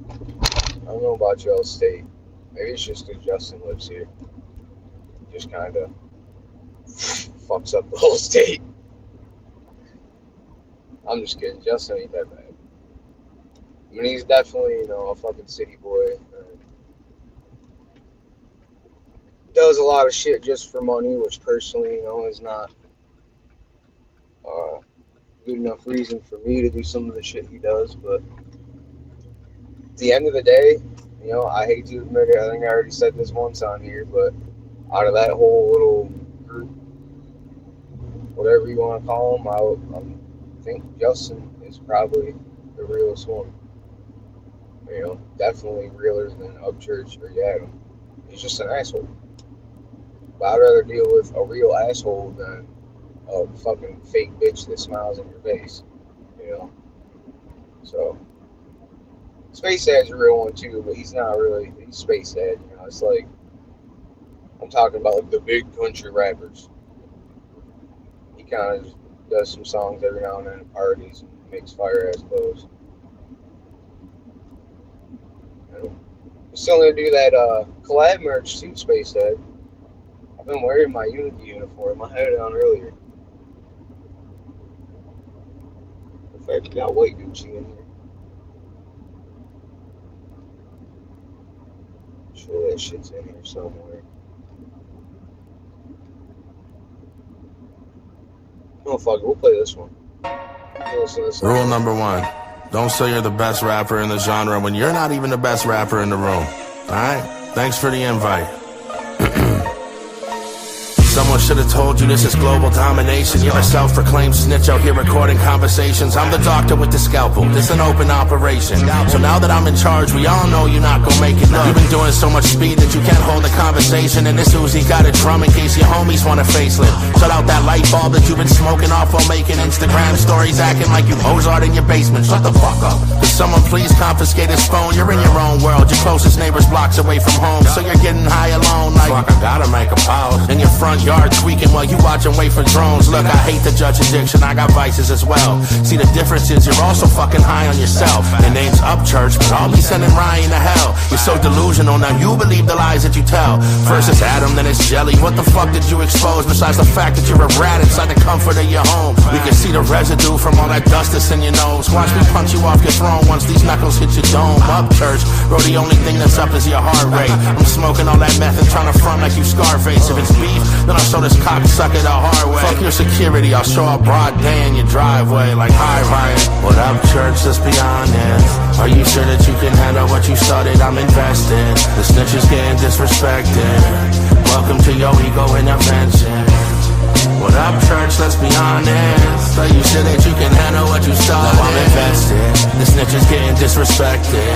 I don't know about y'all's state. Maybe it's just because Justin lives here. Just kind of fucks up the whole state. I'm just kidding. Justin ain't that bad. I mean, he's definitely, you know, a fucking city boy. Does a lot of shit just for money, which personally, you know, is not good enough reason for me to do some of the shit he does. But at the end of the day, you know, I hate to admit it. I think I already said this once on here, but out of that whole little group, whatever you want to call him, I think Justin is probably the realest one. You know, definitely realer than Upchurch or Yadam. He's just an asshole. But I'd rather deal with a real asshole than a fucking fake bitch that smiles in your face. You know? So, Space Dad's a real one too, but he's not really, he's Space Dad. You know, it's like, I'm talking about like the big country rappers. He kind of does some songs every now and then at parties and makes fire ass clothes. I'm still gonna do that collab merch suit, Space Dad. I've been wearing my Unity uniform. I had it on earlier. In fact, we got white Gucci in here. I'm sure that shit's in here somewhere. Oh fuck it, we'll play this one. Rule number 1. Don't say you're the best rapper in the genre when you're not even the best rapper in the room. Alright? Thanks for the invite. Some Someone should have told you this is global domination. You're a self-proclaimed snitch out here recording conversations. I'm the doctor with the scalpel, this an open operation. So now that I'm in charge, we all know you're not gonna make it. You've been doing so much speed that you can't hold a conversation. And this Uzi got a drum in case your homies want a facelift. Shut out that light bulb that you've been smoking off while making Instagram stories, acting like you Mozart in your basement. Shut the fuck up. Could someone please confiscate his phone? You're in your own world, your closest neighbor's blocks away from home. So you're getting high alone like, fuck, I gotta make a pause. In your front yard tweaking while you watch and wait for drones. Look, I hate to judge addiction, I got vices as well. See, the difference is you're also fucking high on yourself. Your name's Upchurch, but I'll be sending Ryan to hell. You're so delusional, now you believe the lies that you tell. First it's Adam, then it's Jelly. What the fuck did you expose besides the fact that you're a rat inside the comfort of your home? We can see the residue from all that dust that's in your nose. Watch me punch you off your throne once these knuckles hit your dome. Upchurch, bro, the only thing that's up is your heart rate. I'm smoking all that meth and trying to front like you Scarface. If it's beef, then I'll show this cocksucker the hard way. Fuck your security, I'll show up broad day in your driveway. Like, hi Ryan, what up church, let's be honest. Are you sure that you can handle what you started? I'm invested. The snitch is getting disrespected. Welcome to your ego intervention. What up church, let's be honest. Are you sure that you can handle what you started? No, I'm invested. The snitch is getting disrespected.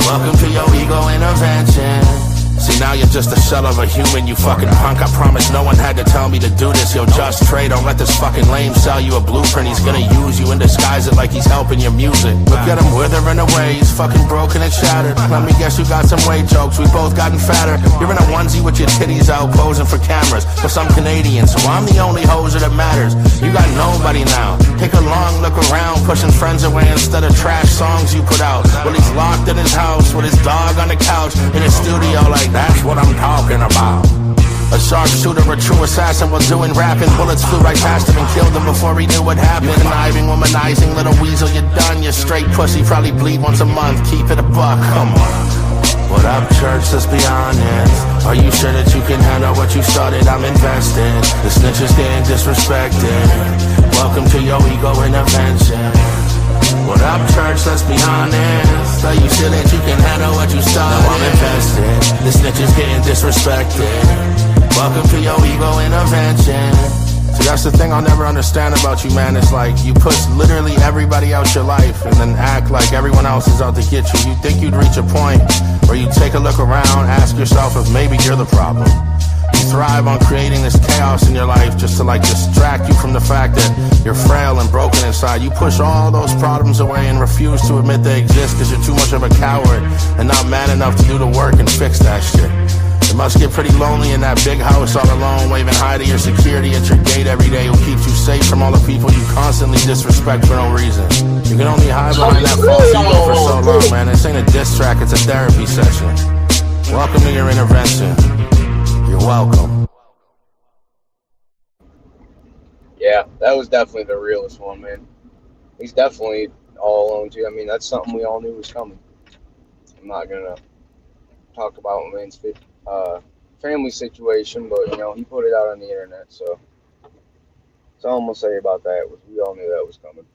Welcome to your ego intervention. See, now you're just a shell of a human, you fucking punk. I promise no one had to tell me to do this. Yo, just trade, don't let this fucking lame sell you a blueprint. He's gonna use you and disguise it like he's helping your music. Look at him withering away, he's fucking broken and shattered. Let me guess you got some weight jokes, we both gotten fatter. You're in a onesie with your titties out posing for cameras. But I'm Canadian, so I'm the only hoser that matters. You got nobody now. Take a long look around, pushing friends away instead of trash songs you put out. Well, he's locked in his house with his dog on the couch in his studio like, that's what I'm talking about. A sharpshooter, a true assassin while doing rapping. Bullets flew right past him and killed him before he knew what happened. You conniving, womanizing, little weasel, you're done. You're straight pussy, probably bleed once a month. Keep it a buck, come on. What up church, let's be honest. Are you sure that you can handle what you started? I'm invested. The snitch is getting disrespected. Welcome to your ego intervention. What up church, let's be honest. Are you sure that you can handle what you started? No, I'm invested. The snitch is getting disrespected. Welcome to your ego intervention. See, that's the thing I'll never understand about you, man. It's like you push literally everybody out your life and then act like everyone else is out to get you. You think you'd reach a point where you take a look around, ask yourself if maybe you're the problem. You thrive on creating this chaos in your life just to like distract you from the fact that you're frail and broken inside. You push all those problems away and refuse to admit they exist because you're too much of a coward and not man enough to do the work and fix that shit. It must get pretty lonely in that big house all alone, waving hi to your security at your gate every day who keeps you safe from all the people you constantly disrespect for no reason. You can only hide behind that false ego for so long, man. This ain't a diss track, it's a therapy session. Welcome to your intervention. You're welcome. Yeah, that was definitely the realest one, man. He's definitely all alone too. I mean, that's something we all knew was coming. I'm not gonna talk about my man's family situation, but you know, he put it out on the internet, so that's all I'm gonna say about that. Was we all knew that was coming.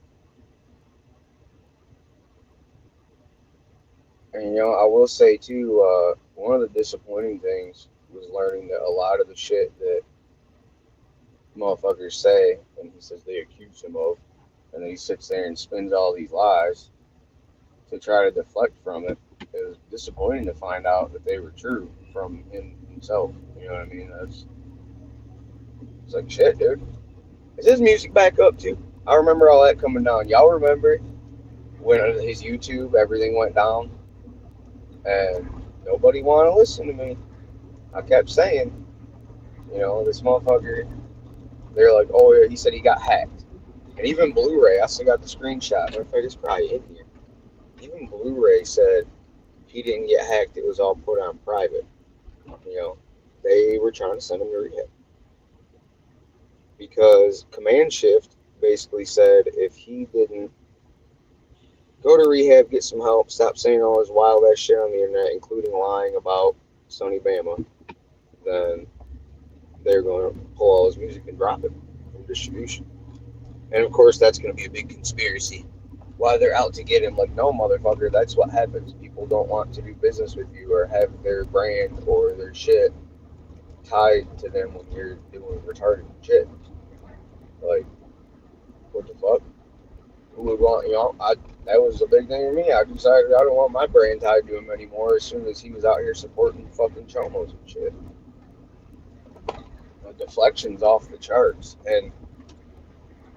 And you know, I will say too, one of the disappointing things was learning that a lot of the shit that motherfuckers say, and he says they accuse him of, and then he sits there and spins all these lies to try to deflect from it. It was disappointing to find out that they were true from himself. You know what I mean? It's like, shit, dude. Is his music back up too? I remember all that coming down. Y'all remember when his YouTube, everything went down and nobody wanted to listen to me? I kept saying, you know, this motherfucker, they're like, oh yeah, he said he got hacked. And even Blu-ray, I still got the screenshot. Motherfucker's probably in here. Even Blu-ray said he didn't get hacked. It was all put on private. You know, they were trying to send him to rehab. Because Command Shift basically said if he didn't go to rehab, get some help, stop saying all his wild ass shit on the internet, including lying about Sonny Bama, then they're going to pull all his music and drop it from distribution. And of course, that's going to be a big conspiracy. Why they're out to get him? Like, no, motherfucker, that's what happens. People don't want to do business with you or have their brand or their shit tied to them when you're doing retarded shit. Like, what the fuck? Who would want, that was a big thing for me. I decided I don't want my brand tied to him anymore as soon as he was out here supporting fucking chomos and shit. The deflection's off the charts. And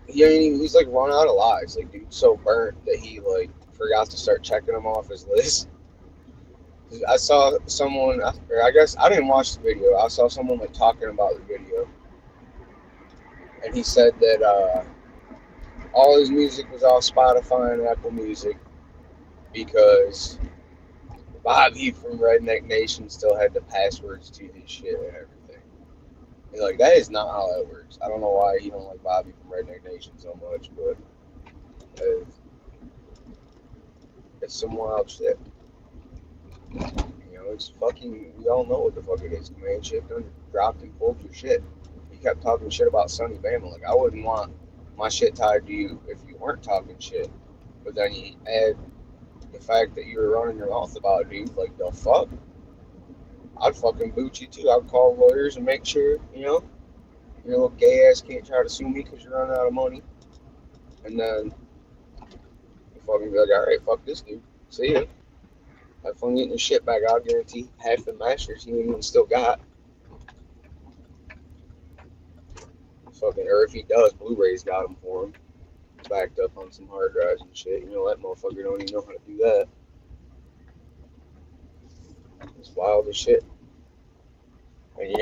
he's like run out of lies. Like, dude's so burnt that he like forgot to start checking them off his list. I saw someone, or I guess I didn't watch the video. I saw someone like talking about the video, and he said that all his music was off Spotify and Apple Music because Bobby from Redneck Nation still had the passwords to his shit and everything. And like, that is not how that works. I don't know why you don't like Bobby from Redneck Nation so much, but it's some wild shit. It's fucking, we all know what the fuck it is. Man, shit done dropped and pulled your shit. You kept talking shit about Sonny Bama. Like, I wouldn't want my shit tied to you if you weren't talking shit. But then you add the fact that you were running your mouth about it, dude. Like, the fuck? I'd fucking boot you too. I'd call lawyers and make sure, your little gay ass can't try to sue me because you're running out of money. And then you fucking be like, alright, fuck this dude. See ya. Have fun getting his shit back. I'll guarantee half the masters he even still got. Fucking, or if he does, Blu-ray's got him for him. Backed up on some hard drives and shit. That motherfucker don't even know how to do that. It's wild as shit. And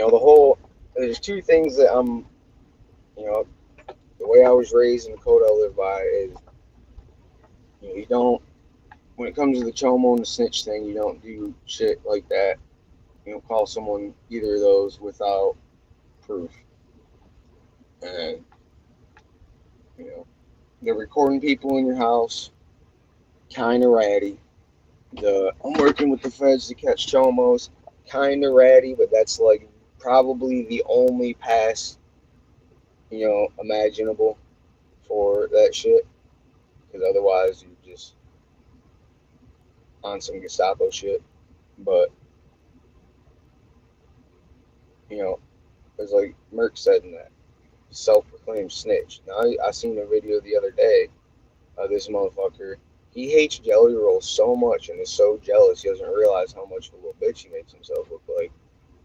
there's two things that I'm, the way I was raised and the code I live by is, you don't, when it comes to the chomo and the snitch thing, you don't do shit like that. You don't call someone either of those without proof. And, they're recording people in your house, kind of ratty. I'm working with the feds to catch chomos, kind of ratty, but that's like probably the only pass, imaginable for that shit. Because otherwise, you're just on some Gestapo shit. But, it's like Merc said in that. Self-proclaimed snitch. Now, I seen a video the other day of this motherfucker. He hates Jelly Roll so much and is so jealous he doesn't realize how much of a little bitch he makes himself look like.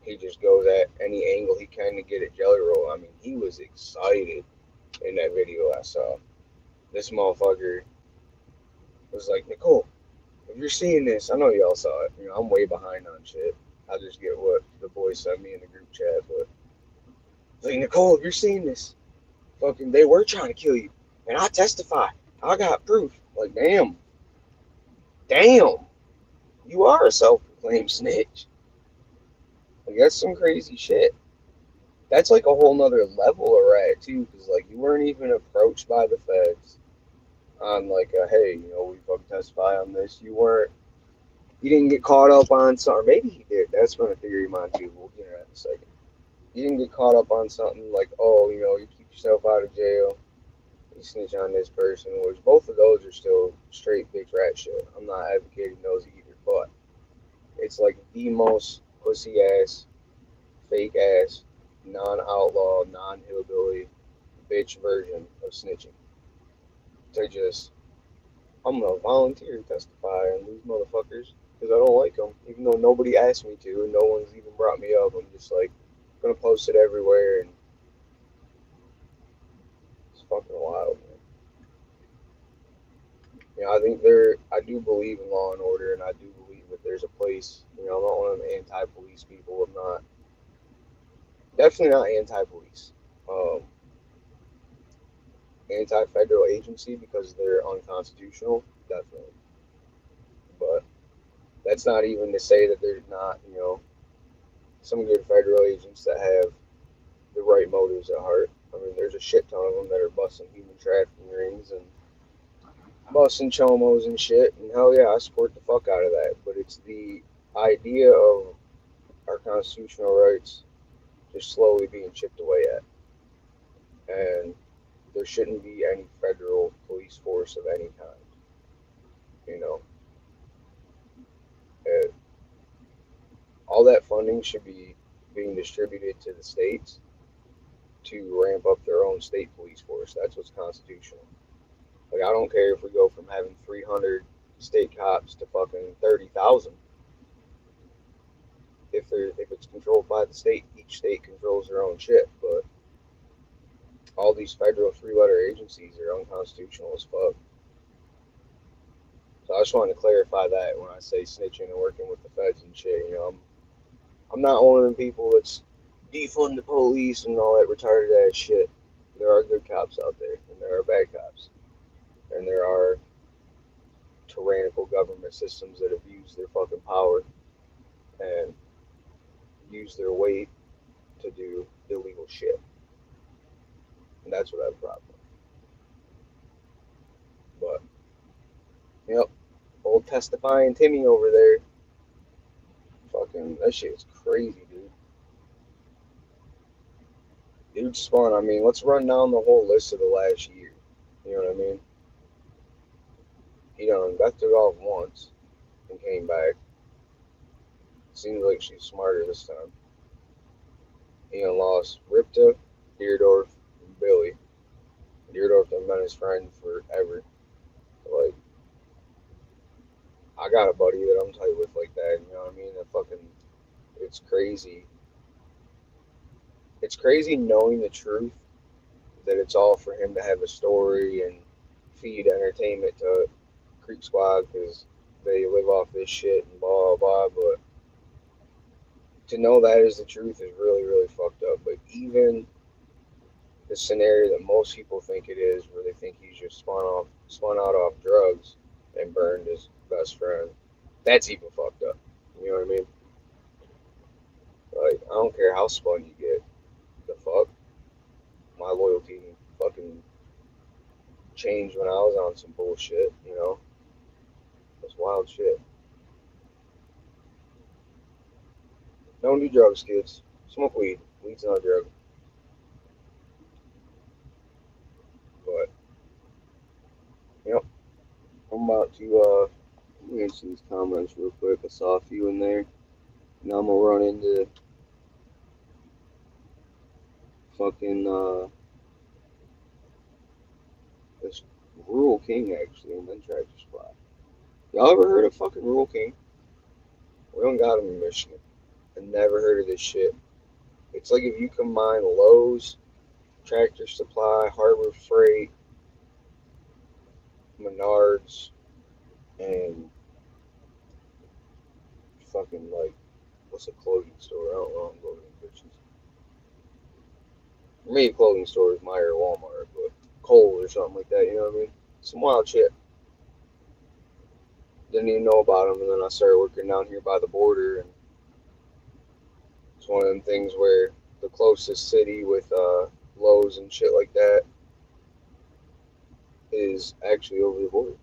He just goes at any angle he can to get at Jelly Roll. I mean, he was excited in that video I saw. This motherfucker was like, Nicole, if you're seeing this, I know y'all saw it. I'm way behind on shit. I just get what the boys sent me in the group chat, but like, Nicole, if you're seeing this, fucking, they were trying to kill you. And I testify. I got proof. Like, damn. You are a self-proclaimed snitch. Like, that's some crazy shit. That's like a whole nother level of rat, too. Because, like, you weren't even approached by the feds on, like, hey, we fucking testify on this. You didn't get caught up on something. Or maybe he did. That's been a theory of mine, too. We'll get into that in a second. You didn't get caught up on something like, you keep yourself out of jail, you snitch on this person, which both of those are still straight bitch rat shit. I'm not advocating those either, but it's like the most pussy ass, fake ass, non-outlaw, non-hillbilly bitch version of snitching. To just, I'm gonna volunteer to testify on these motherfuckers because I don't like them, even though nobody asked me to and no one's even brought me up. I'm just like, gonna post it everywhere, and it's fucking wild, man. I do believe in law and order, and I do believe that there's a place. I'm not one of them anti-police people. I'm definitely not anti-police. Anti-federal agency because they're unconstitutional, definitely. But that's not even to say that there's not, some good federal agents that have the right motives at heart. I mean, there's a shit ton of them that are busting human trafficking rings and busting chomos and shit. And hell yeah, I support the fuck out of that. But it's the idea of our constitutional rights just slowly being chipped away at. And there shouldn't be any federal police force of any kind. All that funding should be being distributed to the states to ramp up their own state police force. That's what's constitutional. Like, I don't care if we go from having 300 state cops to fucking 30,000. If it's controlled by the state, each state controls their own shit. But all these federal three-letter agencies are unconstitutional as fuck. So I just wanted to clarify that when I say snitching and working with the feds and shit. You know, I'm not one of them people that's defund the police and all that retarded ass shit. There are good cops out there, and there are bad cops, and there are tyrannical government systems that abuse their fucking power and use their weight to do illegal shit. And that's what I have a problem with. But, yep, old testifying Timmy over there. Fucking, that shit is crazy, dude. Dude spun. I mean, let's run down the whole list of the last year. You know what I mean? He done invested off once and came back. Seems like she's smarter this time. He done lost Ripta, Deerdorf, and Billy. Deerdorf done been his friend forever. Like, I got a buddy that I'm tight with like that, you know what I mean? That fucking, it's crazy. It's crazy knowing the truth, that it's all for him to have a story and feed entertainment to Creek Squad because they live off this shit and blah, blah, but to know that is the truth is really, really fucked up. But even the scenario that most people think it is, where they think he's just spun out off drugs and burned his best friend, that's even fucked up. You know what I mean? Like, I don't care how spun you get. The fuck? My loyalty fucking changed when I was on some bullshit, you know? That's wild shit. Don't do drugs, kids. Smoke weed. Weed's not a drug. But, yep. I'm about to, let me answer these comments real quick. I saw a few in there. Now I'm gonna run into fucking, this Rural King, actually, and then Tractor Supply. Y'all ever heard of fucking Rural King? We don't got him in Michigan. I never heard of this shit. It's like if you combine Lowe's, Tractor Supply, Harbor Freight, Menards, and fucking, like, what's a clothing store? I don't know. I'm going to bitches. For me, a clothing store is Meijer or Walmart, but Kohl's or something like that, you know what I mean? Some wild shit. Didn't even know about them, and then I started working down here by the border, and it's one of them things where the closest city with Lowe's and shit like that is actually over the border.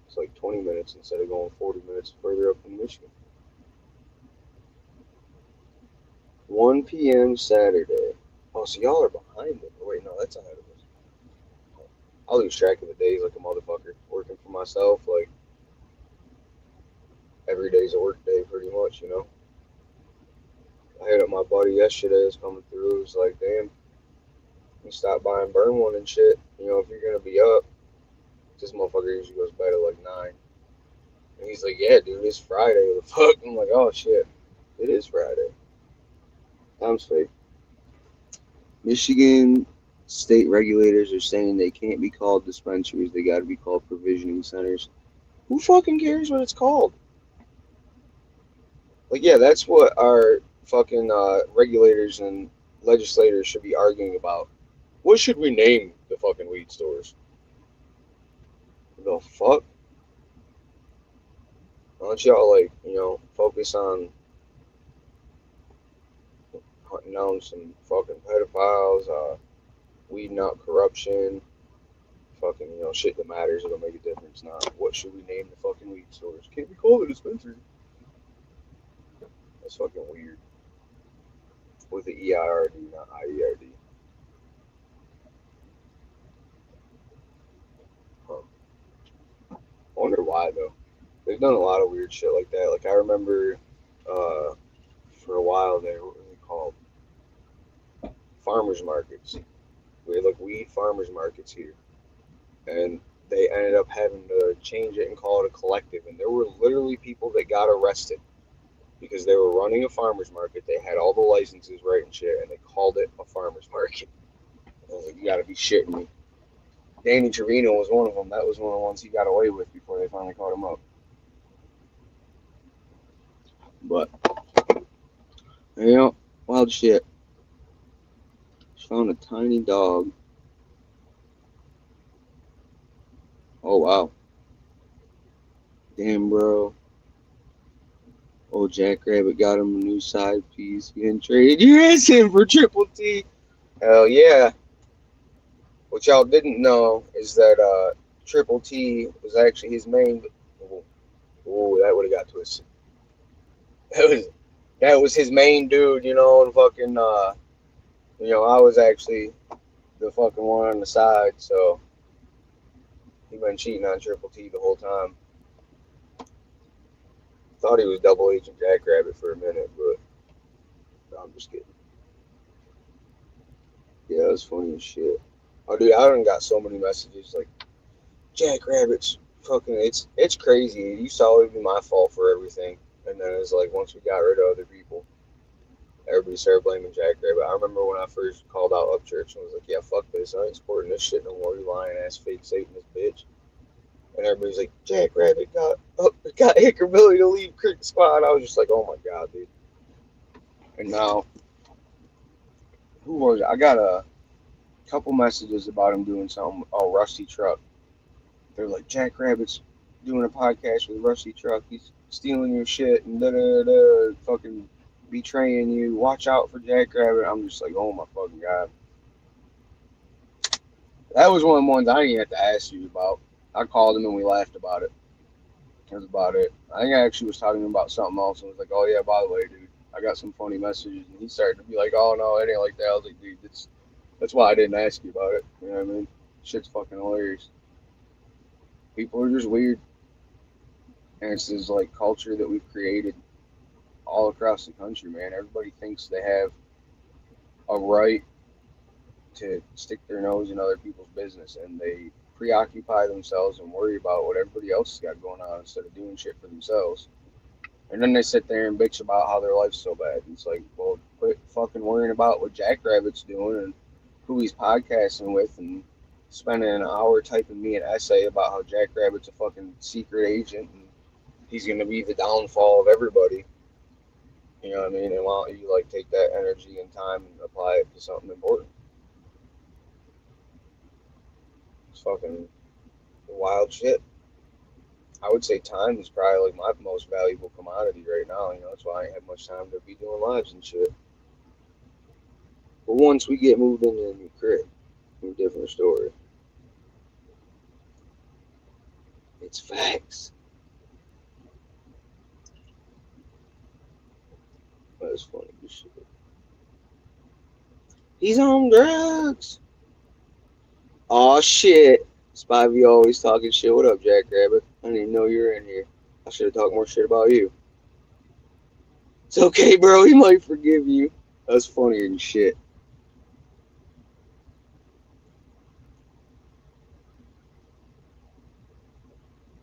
It's like 20 minutes instead of going 40 minutes further up in Michigan. 1 p.m. Saturday. Oh, so y'all are behind it. Wait, no, that's ahead of us. I lose track of the days like a motherfucker. Working for myself, like, every day's a work day pretty much, you know? I hit up my buddy yesterday, was coming through. It was like, damn, you stop by and burn one and shit. You know, if you're gonna be up, this motherfucker usually goes to bed at like 9. And he's like, yeah, dude, it's Friday. What the fuck? I'm like, oh shit, it is Friday. Time's fake. Michigan state regulators are saying they can't be called dispensaries. They gotta be called provisioning centers. Who fucking cares what it's called? Like, yeah, that's what our fucking regulators and legislators should be arguing about. What should we name the fucking weed stores? The fuck? Why don't y'all, like, you know, focus on hunting down some fucking pedophiles, weeding out corruption, fucking, you know, shit that matters, it'll make a difference. Now, what should we name the fucking weed stores? Can't we call it a dispensary? That's fucking weird. With the EIRD, not IERD. I wonder why, though. They've done a lot of weird shit like that. Like, I remember for a while there. What were they called? Farmers markets. We had like weed farmers markets here, and they ended up having to change it and call it a collective. And there were literally people that got arrested because they were running a farmers market. They had all the licenses right and shit, and they called it a farmers market. I was like, you gotta be shitting me. Danny Trevino was one of them. That was one of the ones he got away with before they finally caught him up. But, you know, wild shit. Just found a tiny dog. Oh, wow. Damn, bro. Old Jackrabbit got him a new side piece. He didn't trade your ass in for Triple T. Hell yeah. What y'all didn't know is that Triple T was actually his main. Oh, that would have got twisted. That was his main dude, you know, and fucking, you know, I was actually the fucking one on the side, so he been cheating on Triple T the whole time. Thought he was Double Agent Jackrabbit for a minute, but no, I'm just kidding. Yeah, it was funny as shit. Oh, dude, I done got so many messages like, Jackrabbit's fucking, it's crazy. It used to always be my fault for everything. And then it's like, once we got rid of other people, everybody started blaming Jackrabbit. I remember when I first called out Upchurch and was like, yeah, fuck this. I ain't supporting this shit no more, you lying ass fake Satanist bitch. And everybody's like, Jackrabbit got Hickerbilly to leave Cricket Squad. I was just like, oh my god, dude. And now, who was it? I got a couple messages about him doing something. Oh, Rusty Truck. They're like, Jackrabbit's doing a podcast with Rusty Truck. He's stealing your shit and da-da-da-da, fucking betraying you. Watch out for Jackrabbit. I'm just like, oh my fucking god. That was one of the ones I didn't have to ask you about. I called him and we laughed about it. That was about it. I think I actually was talking about something else and was like, oh yeah, by the way, dude, I got some funny messages. And he started to be like, oh no, it ain't like that. I was like, dude, that's why I didn't ask you about it. You know what I mean? Shit's fucking hilarious. People are just weird. And it's this like culture that we've created all across the country, man. Everybody thinks they have a right to stick their nose in other people's business, and they preoccupy themselves and worry about what everybody else has got going on instead of doing shit for themselves. And then they sit there and bitch about how their life's so bad. And it's like, well, quit fucking worrying about what Jackrabbit's doing and who he's podcasting with and spending an hour typing me an essay about how Jackrabbit's a fucking secret agent and he's going to be the downfall of everybody. You know what I mean? And why don't you like take that energy and time and apply it to something important? It's fucking wild shit. I would say time is probably like my most valuable commodity right now. You know, that's why I ain't have much time to be doing lives and shit. But once we get moved into a new crib, a different story. It's facts. That's funny as shit. He's on drugs. Aw, shit. Spivey always talking shit. What up, Jackrabbit? I didn't even know you were in here. I should have talked more shit about you. It's okay, bro. He might forgive you. That's funnier than shit.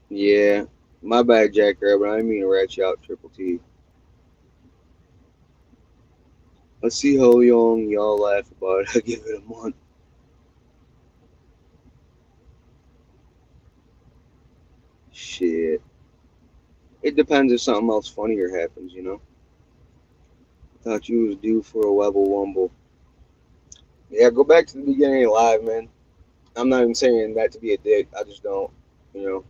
Yeah. My bad, Jackrabbit. I didn't mean to rat you out, Triple T. Let's see how long y'all laugh about it. I'll give it a month. Shit. It depends if something else funnier happens, you know? Thought you was due for a Webble Wumble. Yeah, go back to the beginning of live, man. I'm not even saying that to be a dick. I just don't, you know.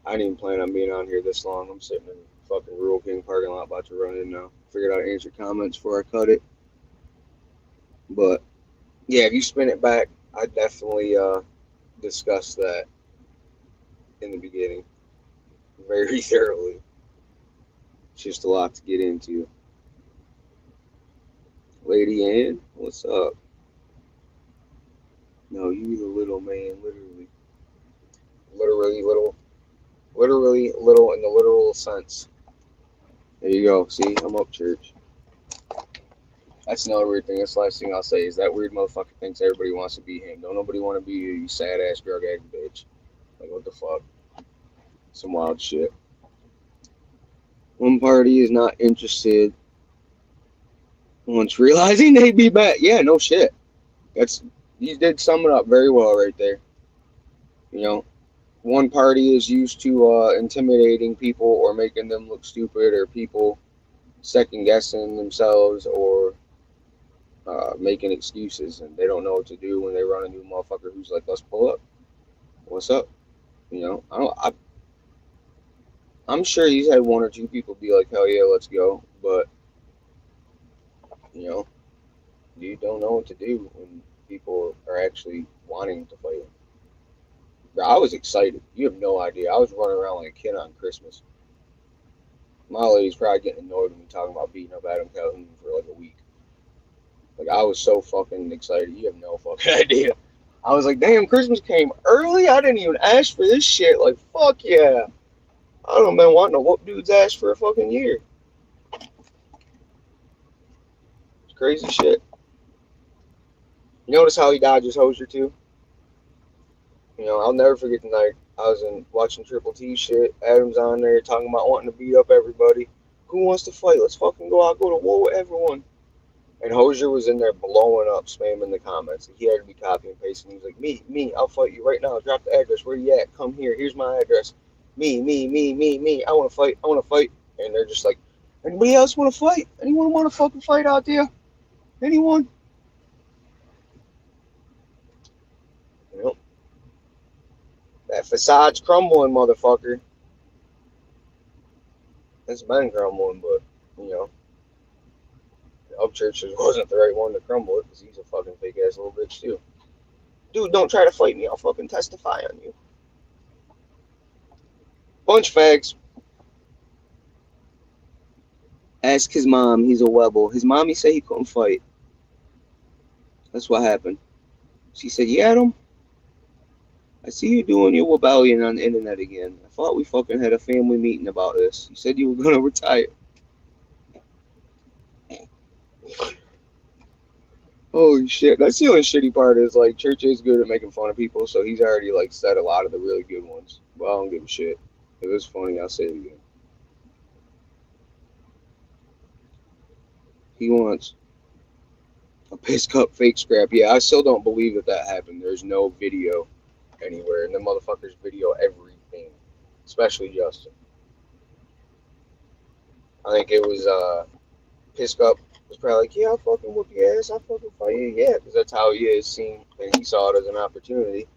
I didn't even plan on being on here this long. I'm sitting in fucking Rural King parking lot about to run in now. Figured out how to answer comments before I cut it. But, yeah, if you spin it back, I definitely discussed that in the beginning very thoroughly. It's just a lot to get into. Lady Ann, what's up? No, you the little man, literally. Literally little in the literal sense. There you go. See, I'm up, church. That's another weird thing. That's the last thing I'll say is that weird motherfucker thinks everybody wants to be him. Don't nobody want to be you, you sad ass drug addict bitch. Like, what the fuck? Some wild shit. One party is not interested once realizing they'd be back. Yeah, no shit. You did sum it up very well right there. You know, one party is used to intimidating people or making them look stupid, or people second guessing themselves, or making excuses, and they don't know what to do when they run into a motherfucker who's like, let's pull up. What's up? You know, I'm sure he's had one or two people be like, hell yeah, let's go. But, you know, you don't know what to do when people are actually wanting to fight him. Bro, I was excited. You have no idea. I was running around like a kid on Christmas. My lady's probably getting annoyed with me talking about beating up Adam Calhoun for like a week. Like, I was so fucking excited. You have no fucking idea. I was like, damn, Christmas came early? I didn't even ask for this shit. Like, fuck yeah. I don't been wanting to whoop dude's ass for a fucking year. It's crazy shit. You notice how he dodges Hozier too? You know, I'll never forget the night I was watching Triple T shit. Adam's on there talking about wanting to beat up everybody. Who wants to fight? Let's fucking go out, go to war with everyone. And Hozier was in there blowing up, spamming the comments. He had to be copy and pasting. He was like, me, I'll fight you right now. Drop the address. Where you at? Come here. Here's my address. Me. I want to fight. And they're just like, anybody else want to fight? Anyone want to fucking fight out there? Anyone? You know, that facade's crumbling, motherfucker. It's been crumbling, but, you know, Upchurch wasn't the right one to crumble it, because he's a fucking fake ass little bitch too. Dude, don't try to fight me. I'll fucking testify on you. Bunch fags. Ask his mom. He's a Webble. His mommy said he couldn't fight. That's what happened. She said, yeah, Adam, I see you doing your rebellion on the internet again. I thought we fucking had a family meeting about this. You said you were going to retire. Holy shit. That's the only shitty part is, like, Church is good at making fun of people, so he's already, like, said a lot of the really good ones. But I don't give a shit. If it's funny, I'll say it again. He wants a piss cup fake scrap. Yeah, I still don't believe that happened. There's no video anywhere, and the motherfuckers video everything, especially Justin. I think it was, piss cup was probably like, yeah, I'll fucking whoop your ass, I'll fucking fight you, yeah, because that's how he is seen, and he saw it as an opportunity.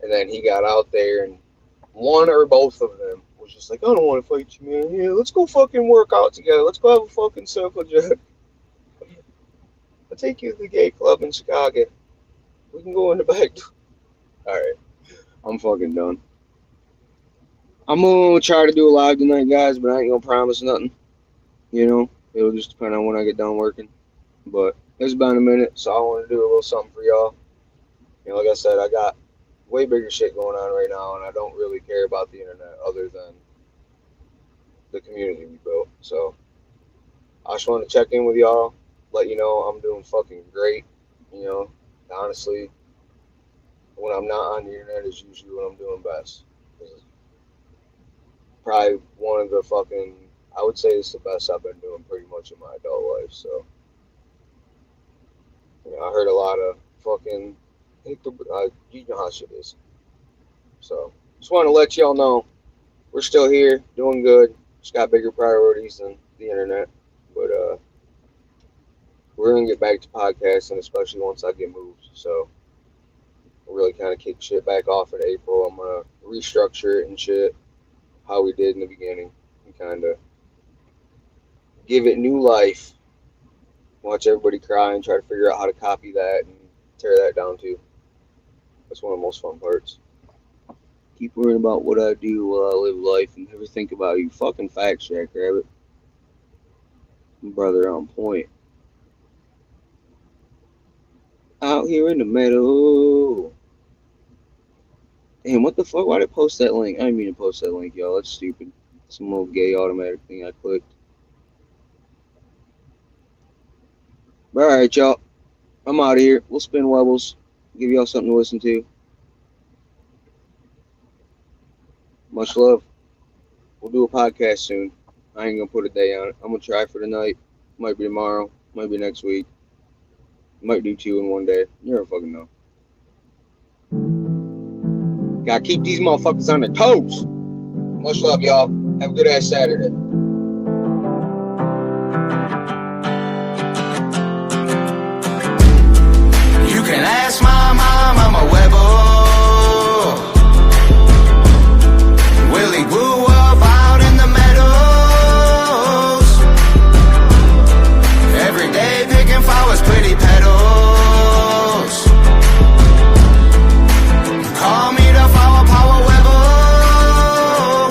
And then he got out there, and one or both of them was just like, I don't want to fight you, man. Yeah, let's go fucking work out together. Let's go have a fucking circle jerk. I'll take you to the gay club in Chicago. We can go in the back. Alright, I'm fucking done. I'm gonna try to do a live tonight, guys, but I ain't gonna promise nothing. You know, it'll just depend on when I get done working. But it's about a minute, so I want to do a little something for y'all. You know, like I said, I got way bigger shit going on right now, and I don't really care about the internet other than the community we built. So I just want to check in with y'all, let you know I'm doing fucking great. You know, honestly, when I'm not on the internet is usually when I'm doing best. Probably one of the fucking, I would say it's the best I've been doing pretty much in my adult life. So, you know, I heard a lot of fucking, you know how shit is. So, just want to let y'all know we're still here, doing good. Just got bigger priorities than the internet. But we're going to get back to podcasting, especially once I get moved. So, we'll really kind of kick shit back off in April. I'm going to restructure it and shit, how we did in the beginning, and kind of give it new life. Watch everybody cry and try to figure out how to copy that and tear that down too. That's one of the most fun parts. Keep worrying about what I do while I live life and never think about you. Fucking facts, Jack Rabbit. Brother on point. Out here in the meadow. Damn, what the fuck? Why'd I post that link? I didn't mean to post that link, y'all. That's stupid. Some little gay automatic thing I clicked. Alright, y'all. I'm out of here. We'll spin webbles. Give y'all something to listen to. Much love. We'll do a podcast soon. I ain't gonna put a day on it. I'm gonna try for tonight. Might be tomorrow. Might be next week. Might do 2 in one day. You never fucking know. Gotta keep these motherfuckers on their toes. Much love, y'all. Have a good ass Saturday. You can ask my mom, I'm a rebel. Willie grew up out in the meadows. Every day picking flowers, pretty petals. Call me the flower power rebel.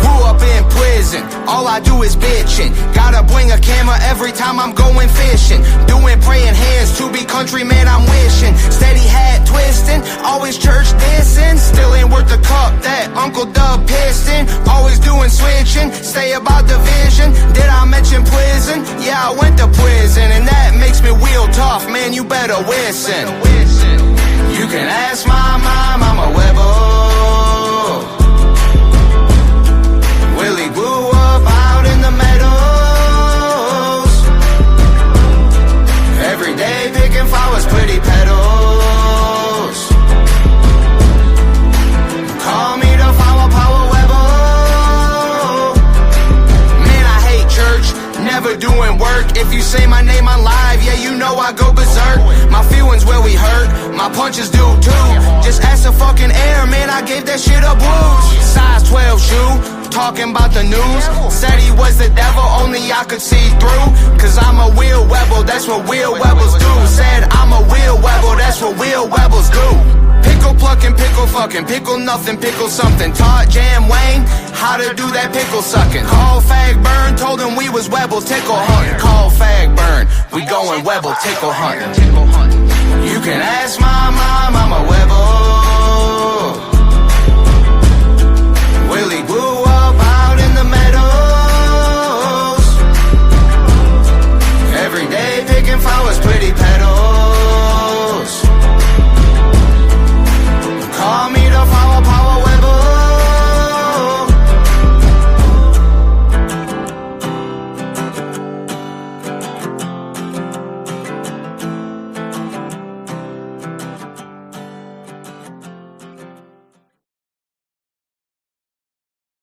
Grew up in prison, all I do is bitching. Gotta bring a camera every time I'm going fishing. Doing praying hands to be countryman, I'm wishing. Steady hat twisting, always church dissing. Still ain't worth the cup that Uncle Dub piston. Always doing switching, stay about the vision. Did I mention prison? Yeah, I went to prison, and that makes me real tough, man, you better listen. You can ask my mom, I'm a rebel. Willie grew up out in the meadows. Every day picking flowers, pretty petals. Call me the flower power rebel. Man, I hate church, never doing work. If you say my name on live, yeah, you know I go berserk. My feelings where we hurt, my punches do too. Just ask the fucking air, man, I gave that shit a bruise. Size 12 shoe, talking about the news. Said he was the devil, only I could see through. Cause I'm a real rebel, that's what real rebels do. Said I'm a real rebel, that's what real rebels do. Pickle plucking, pickle fucking, pickle nothing, pickle something. Taught Jam Wayne how to do that pickle sucking. Call Fag Burn, told him we was rebel tickle hunting. Call Fag Burn, we going rebel tickle hunting. You can ask my